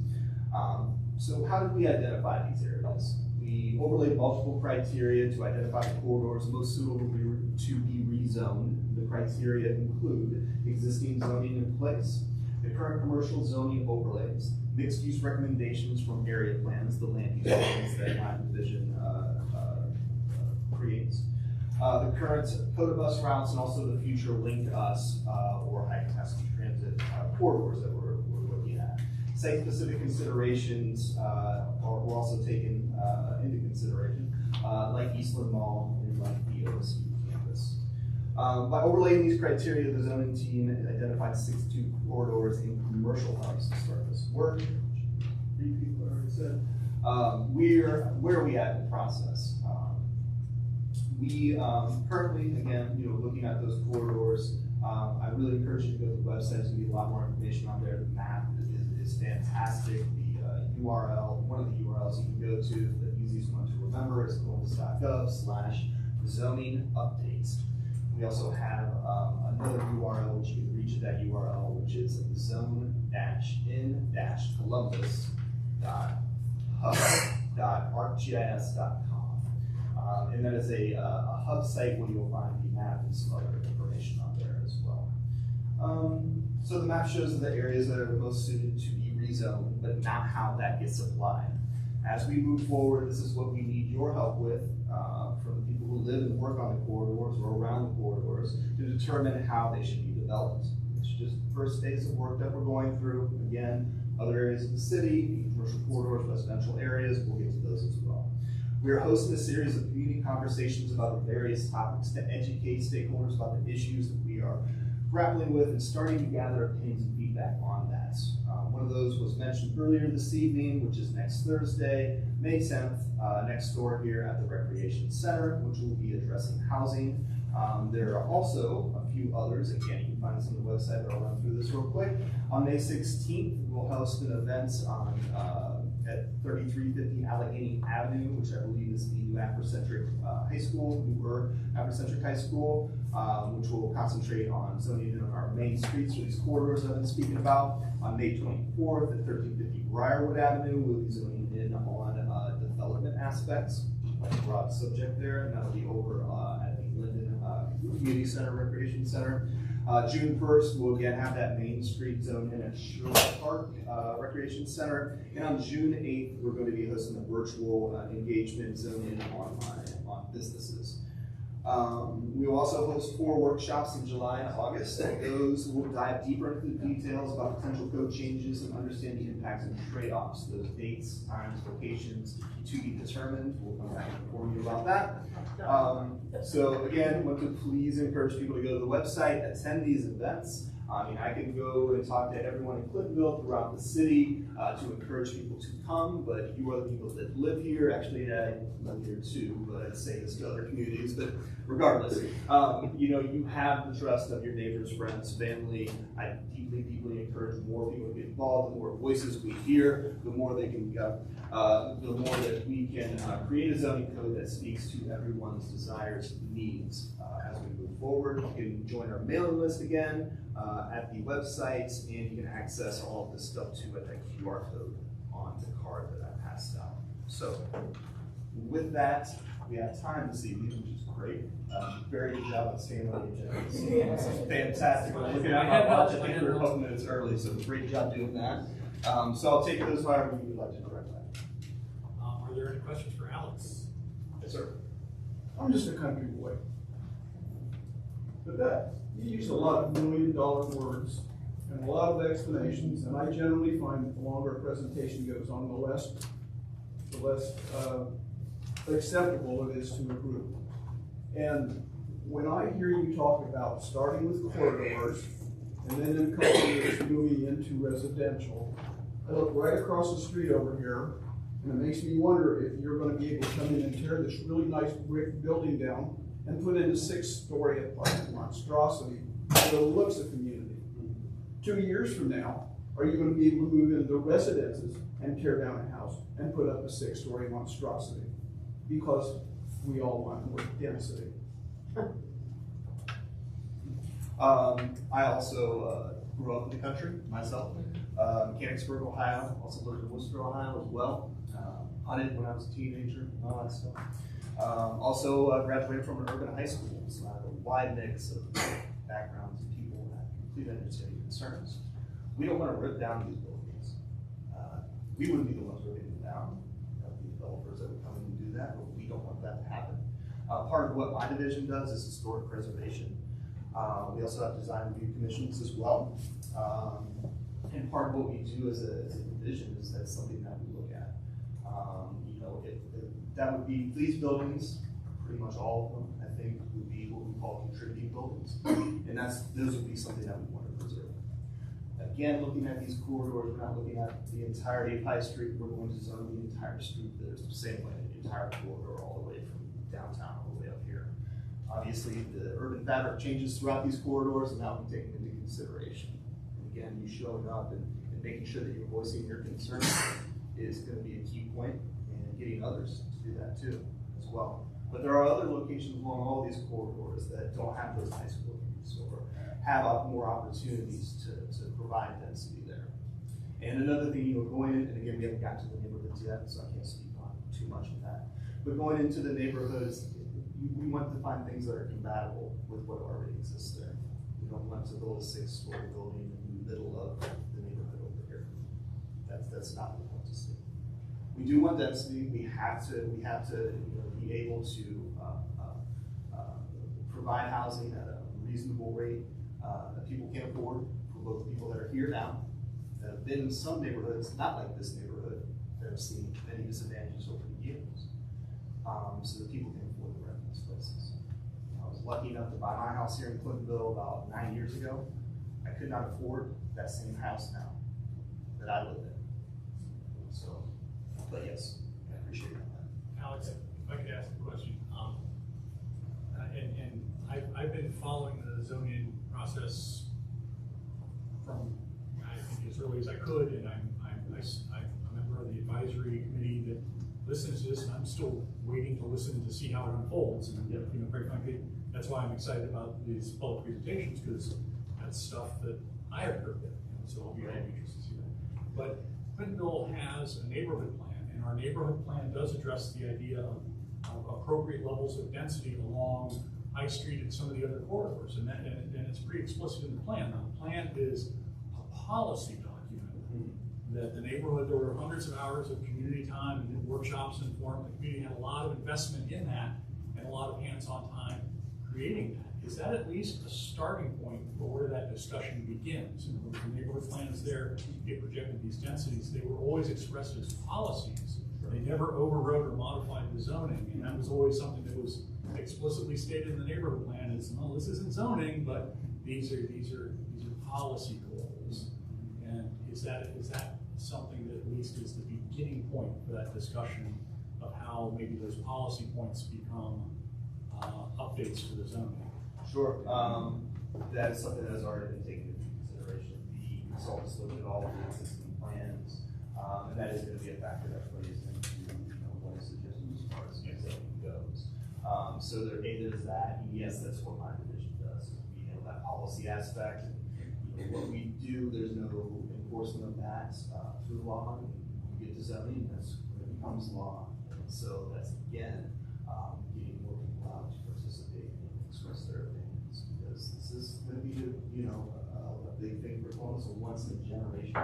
So how did we identify these areas? We overlaid multiple criteria to identify the corridors most suitable to be rezoned. The criteria include existing zoning in place, the current commercial zoning overlays, mixed-use recommendations from area plans, the land use plans that my division creates, the current COTA bus routes, and also the future Link-to-Us or high-capacity transit corridors that we're looking at. Site-specific considerations are also taken into consideration, like Eastland Mall and like the OSU campus. By overlaying these criteria, the zoning team identified 62 corridors in commercial hubs to start this work. Three people already said. Where are we at in the process? We currently, again, looking at those corridors, I really encourage you to go to the website. There's going to be a lot more information on there. The map is fantastic. The URL, one of the URLs you can go to, the easiest one to remember is columbus.gov/zoning updates. We also have another URL which you can reach at that URL, which is zone-in-columbus.hub.arcgis.com. And that is a hub site where you'll find the map and some other information on there as well. So the map shows the areas that are most suited to be rezoned, but not how that gets applied. As we move forward, this is what we need your help with from the people who live and work on the corridors or around the corridors to determine how they should be developed. It's just the first phase of work that we're going through. Again, other areas of the city, commercial corridors, residential areas, we'll get to those as well. We are hosting a series of community conversations about the various topics to educate stakeholders about the issues that we are grappling with and starting to gather opinions and feedback on that. One of those was mentioned earlier this evening, which is next Thursday, May 10th, next door here at the Recreation Center, which will be addressing housing. There are also a few others. Again, you can find this on the website, but I'll run through this real quick. On May 16th, we'll host an event at 3350 Allegheny Avenue, which I believe is the new Afrocentric High School, newer Afrocentric High School, which will concentrate on zoning in our main streets, or these corridors I've been speaking about. On May 24th at 1350 Briarwood Avenue, we'll be zoning in on development aspects, a broad subject there, and that'll be over at the Linden Community Center, Recreation Center. June 1st, we'll again have that Main Street zone in at Sherwood Park Recreation Center. And on June 8th, we're going to be hosting a virtual engagement zone in on businesses. We will also host 4 workshops in July and August. Those will dive deeper into the details about potential code changes and understand the impacts and trade-offs. Those dates, times, locations to be determined. We'll come back and inform you about that. So again, I want to please encourage people to go to the website, attend these events. I can go and talk to everyone in Clintonville throughout the city to encourage people to come, but you are the people that live here. Actually, I live here too, but I say this to other communities. But regardless, you have the trust of your neighbors, friends, family. I deeply encourage more people to get involved. The more voices we hear, the more they can go. The more that we can create a zoning code that speaks to everyone's desires and needs as we move forward. You can join our mailing list again at the website, and you can access all of this stuff too at that QR code on the card that I passed out. So with that, we have time this evening, which is great. Very good job on staying on the agenda. This is fantastic. We're looking at my watch. I think we're a couple minutes early, so great job doing that. So I'll take those however you would like to direct that. Are there any questions for Alex? Yes, sir. I'm just a country boy. But you use a lot of million-dollar words and a lot of explanations, and I generally find that the longer a presentation goes on, the less acceptable it is to a group. And when I hear you talk about starting with corridors and then in a couple of years moving into residential, I look right across the street over here And it makes me wonder if you're gonna be able to come in and tear this really nice brick building down and put in a 6-story apartment monstrosity that overlooks the community. 2 years from now, are you gonna be able to move into the residences and tear down a house and put up a 6-story monstrosity? Because we all want more density. I also grew up in the country myself, Mechanicsburg, Ohio. Also lived in Worcester, Ohio as well. Hunted when I was a teenager and all that stuff. Also graduated from an urban high school, so I have a wide mix of backgrounds and people that completely understand your concerns. We don't want to rip down these buildings. We wouldn't be the ones ripping them down. That would be developers that would come in and do that, but we don't want that to happen. Part of what my division does is historic preservation. We also have design review commissions as well. And part of what we do as a division is that's something that we look at. You know, that would be these buildings, pretty much all of them, I think, would be what we call contributing buildings. And those would be something that we want to preserve. Again, looking at these corridors, we're not looking at the entirety of High Street, we're going to zone the entire street the same way, the entire corridor all the way from downtown all the way up here. Obviously, the urban fabric changes throughout these corridors, and that will be taken into consideration. And again, you showing up and making sure that you're voicing your concerns is going to be a key point, and getting others to do that too, as well. But there are other locations along all these corridors that don't have those nice buildings or have more opportunities to provide density there. And another thing, you know, going in, and again, we haven't gotten to the neighborhoods yet, so I can't speak on too much of that. But going into the neighborhoods, we want to find things that are compatible with what already exists there. We don't want to build a 6-story building in the middle of the neighborhood over here. That's not what we want to see. We do want density. We have to you know, be able to provide housing at a reasonable rate that people can afford for both the people that are here now, that have been in some neighborhoods, not like this neighborhood, that have seen many disadvantages over the years, so that people can afford to rent these places. I was lucky enough to buy my house here in Clintonville about 9 years ago. I could not afford that same house now that I live in. So, but yes, I appreciate that. Alex, if I could ask a question. I've been following the zoning process from, I think, as early as I could, and I'm a member of the advisory committee that listens to this, and I'm still waiting to listen to see how it unfolds. And you know, quite frankly, that's why I'm excited about these public presentations, because that's stuff that I haven't heard yet. You know, so I'll be interested to see that. But Clintonville has a neighborhood plan, and our neighborhood plan does address the idea of appropriate levels of density along High Street and some of the other corridors, and it's pretty explicit in the plan. Now, the plan is a policy document that the neighborhood, there were hundreds of hours of community time and workshops and forum. The community had a lot of investment in that and a lot of hands-on time creating that. Is that at least a starting point for where that discussion begins? And when the neighborhood plan is there, it projected these densities. They were always expressed as policies. They never overrode or modified the zoning, and that was always something that was explicitly stated in the neighborhood plan. Is, no, this isn't zoning, but these are policy goals. And is that something that at least is the beginning point for that discussion of how maybe those policy points become updates to the zoning? Sure. That is something that has already been taken into consideration. The consultants looked at all of the existing plans, and that is going to be a factor that plays into what is suggested as far as zoning goes. So there is that. Yes, that's what my division does. We handle that policy aspect. And, what we do, there's no enforcement of that through law. You get to zoning, that's when it becomes law. And so that's again getting more people out to participate and express their opinions, because this is going to be a big thing for Columbus, a once in a generation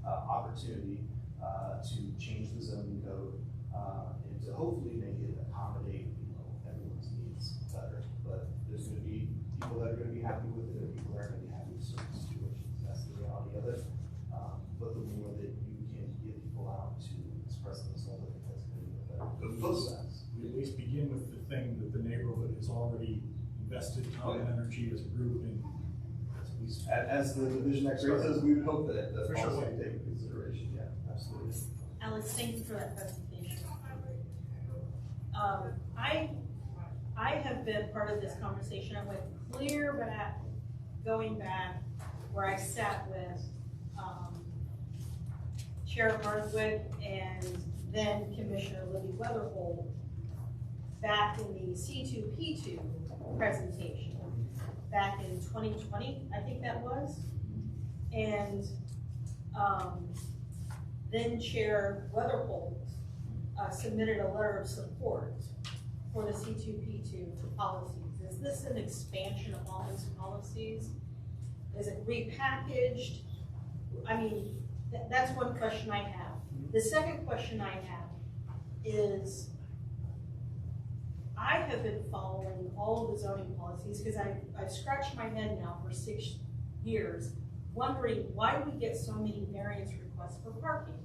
opportunity to change the zoning code and to hopefully make it accommodate everyone's needs better. But there's going to be people that are going to be happy with it and people that are going to be happy with certain situations. That's the reality of it. But the more that you can get people out to express themselves, I think that's going to be better. Good both sides. We at least begin with the thing that the neighborhood has already invested time and energy as a group in. At least as the division that creates us, we would hope that the For policy sure. would take into consideration. Yeah, absolutely. Alex, thank you for that presentation. I have been part of this conversation. I went clear back, going back where I sat with Chair Hardwick and then Commissioner Libby Weatherholt back in the C2P2 presentation back in 2020, I think that was. And then Chair Weatherholt submitted a letter of support for the C2P2 policies. Is this an expansion of all those policies? Is it repackaged? I mean, that's one question I have. The second question I have is, I have been following all of the zoning policies because I've scratched my head now for 6 years wondering why we get so many variance requests for parking.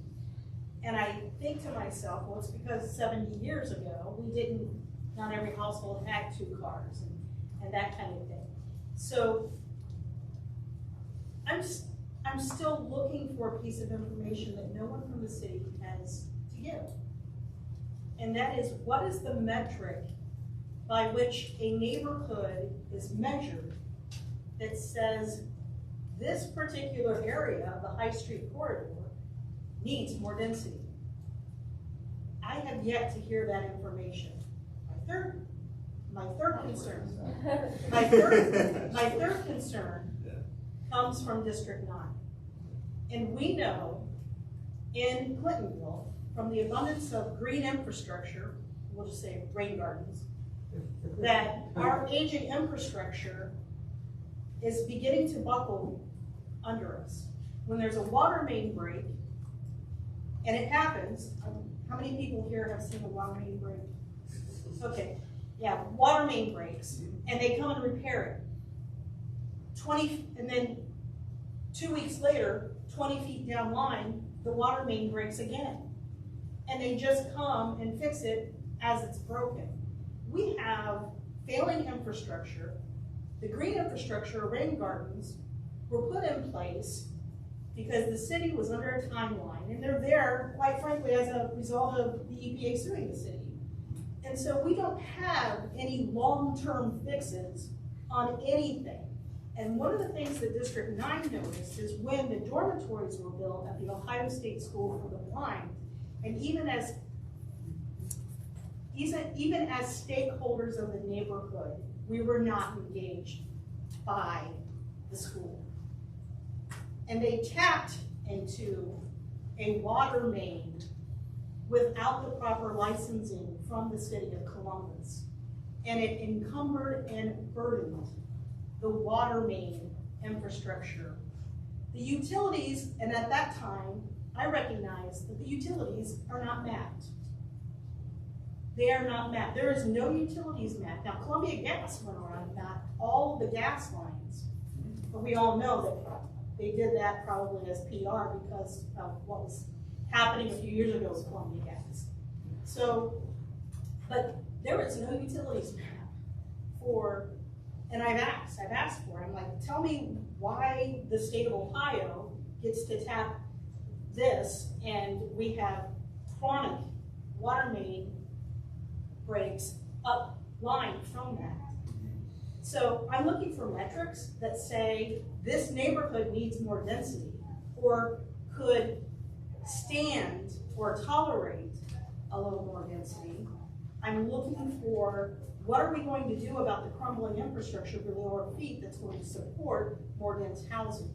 And I think to myself, well, it's because 70 years ago, not every household had 2 cars and that kind of thing. So I'm still looking for a piece of information that no one from the city has to give. And that is, what is the metric by which a neighborhood is measured that says this particular area of the High Street corridor needs more density? I have yet to hear that information. My third concern comes from District 9. And we know in Clintonville, from the abundance of green infrastructure, we'll just say rain gardens, that our aging infrastructure is beginning to buckle under us. When there's a water main break, and it happens, how many people here have seen a water main break? Okay, yeah, water main breaks, and they come and repair it. And then 2 weeks later, 20 feet down line, the water main breaks again. And they just come and fix it as it's broken. We have failing infrastructure. The green infrastructure, rain gardens, were put in place because the city was under a timeline, and they're there, quite frankly, as a result of the EPA suing the city. And so we don't have any long-term fixes on anything. And one of the things that District 9 noticed is when the dormitories were built at the Ohio State School for the Blind, and even as stakeholders of the neighborhood, we were not engaged by the school. And they tapped into a water main without the proper licensing from the city of Columbus. And it encumbered and burdened the water main infrastructure. The utilities, and at that time, I recognized that the utilities are not mapped. They are not mapped. There is no utilities mapped. Now, Columbia Gas went around and mapped all of the gas lines, but we all know that they did that probably as PR because of what was happening a few years ago with Columbia Gas. So, but there is no utilities map for, and I've asked for it. I'm like, tell me why the state of Ohio gets to tap this, and we have chronic water main breaks up line from that. So I'm looking for metrics that say this neighborhood needs more density, or could stand or tolerate a little more density. I'm looking for, what are we going to do about the crumbling infrastructure below our feet that's going to support more dense housing?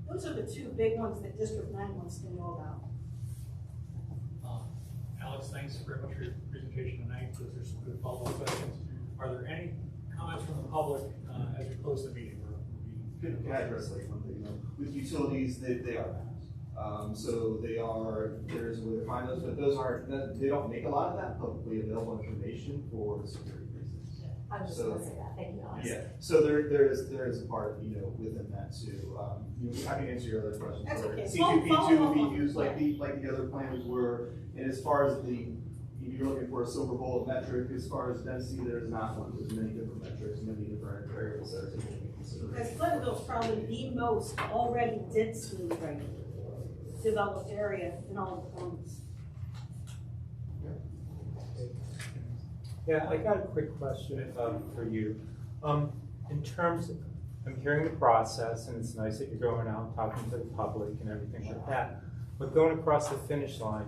Those are the 2 big ones that District 9 wants to know about. Alex, thanks very much for your presentation tonight. Those are some good follow-up questions. Are there any comments from the public as we close the meeting? Can I address like one thing? With utilities, they are mapped. So there's a way to find those, but those aren't, they don't make a lot of that publicly available information for security reasons. I was just gonna say that, thank you, Alex. Yeah, so there is a part, within that too. I can answer your other question. That's okay. C2P2 would be used like the other plans were, and as far as if you're looking for a silver bullet metric, as far as density, there's not one. There's many different metrics, many different variables that are taken into consideration. Because Clintonville is probably the most already densely developed area in all of Columbus. Yeah, I got a quick question for you. In terms, I'm hearing the process, and it's nice that you're going out and talking to the public and everything like that. But going across the finish line,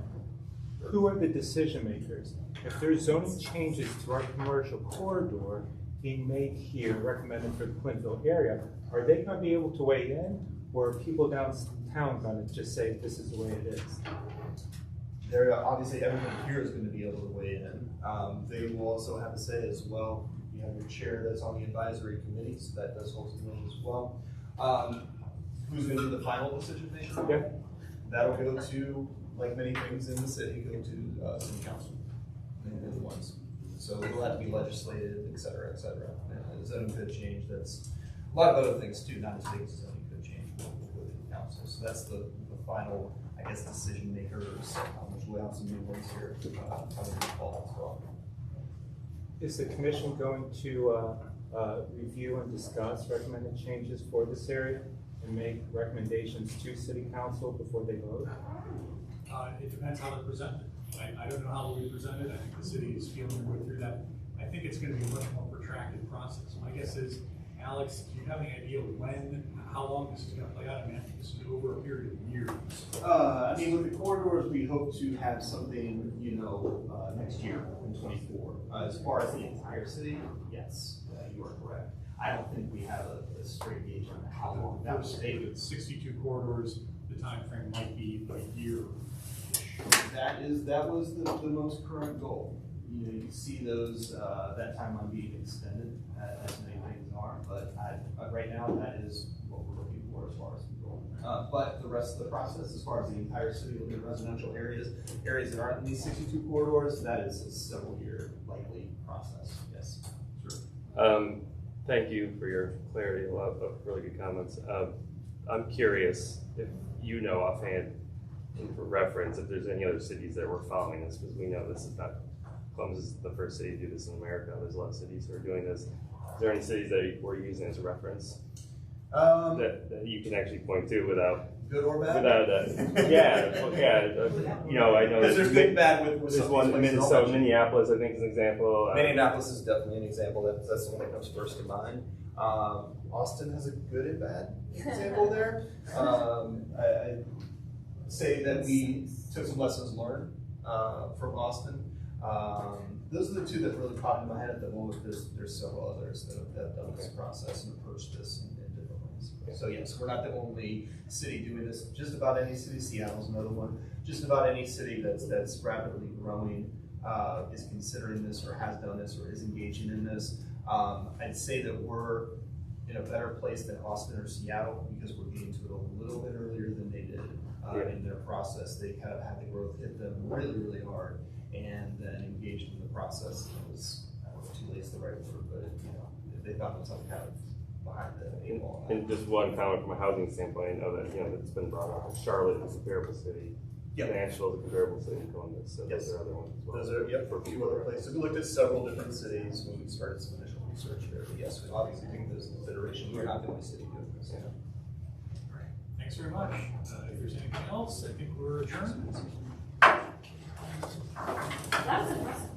who are the decision makers? If there's zoning changes to our commercial corridor being made here, recommended for the Clintonville area, are they going to be able to weigh in, or are people downtown going to just say this is the way it is? There, obviously, everyone here is going to be able to weigh in. They will also have to say as well. You have your chair that's on the advisory committee, so that does hold some weight as well. Who's going to be the final decision maker? Yeah. That'll go to, like many things in the city, go to city council. And the ones. So it'll have to be legislated, et cetera, et cetera. And zoning could change. That's a lot of other things too, not just things zoning could change, but will go to the council. So that's the final, I guess, decision makers, which we'll have some new ones here coming in the fall as well. Is the commission going to review and discuss recommended changes for this area and make recommendations to city council before they vote? It depends how they're presented. I don't know how they'll be presented. I think the city is feeling their way through that. I think it's going to be a much more protracted process. My guess is, Alex, do you have any idea how long this is going to play out? I mean, I think this is over a period of years. I mean, with the corridors, we hope to have something, next year in 24. As far as the entire city, yes, you are correct. I don't think we have a straight gauge on how long that will take. With 62 corridors, the time frame might be a year. That was the most current goal. You see those that timeline being extended as many things are, but right now that is what we're looking for as far as the goal. But the rest of the process, as far as the entire city, looking at residential areas that aren't in these 62 corridors, that is a several-year likely process. Yes. Sure. Thank you for your clarity. A lot of really good comments. I'm curious if you know offhand, for reference, if there's any other cities that were following this, because we know this is not, Columbus is the first city to do this in America. There's a lot of cities who are doing this. Is there any cities that we're using as a reference that you can actually point to without good or bad? Without I know there's good and bad with there's one Minneapolis, I think, is an example. Minneapolis is definitely an example. That's the one that comes first to mind. Austin has a good and bad example there. I say that we took some lessons learned from Austin. Those are the two that really popped in my head at the moment. There's several others that have done this process and approached this in different ways. So yes, we're not the only city doing this. Just about any city, Seattle's another one. Just about any city that's rapidly growing is considering this or has done this or is engaging in this. I'd say that we're in a better place than Austin or Seattle because we're getting to it a little bit earlier than they did in their process. They kind of had the growth hit them really, really hard and then engaged in the process. It was, I don't know if too late is the right word, but they found themselves kind of behind the eight ball. And just one comment from a housing standpoint, I know that it's been brought up. Charlotte is a comparable city. Yep. Nashville is a comparable city in Columbus. So Yes. those are other ones as well. Those are a few other places. We looked at several different cities when we started some initial research there. But yes, we obviously take those into consideration. We're not the only city doing this. Thanks very much. If there's anything else, I think we're adjourned. That was impressive.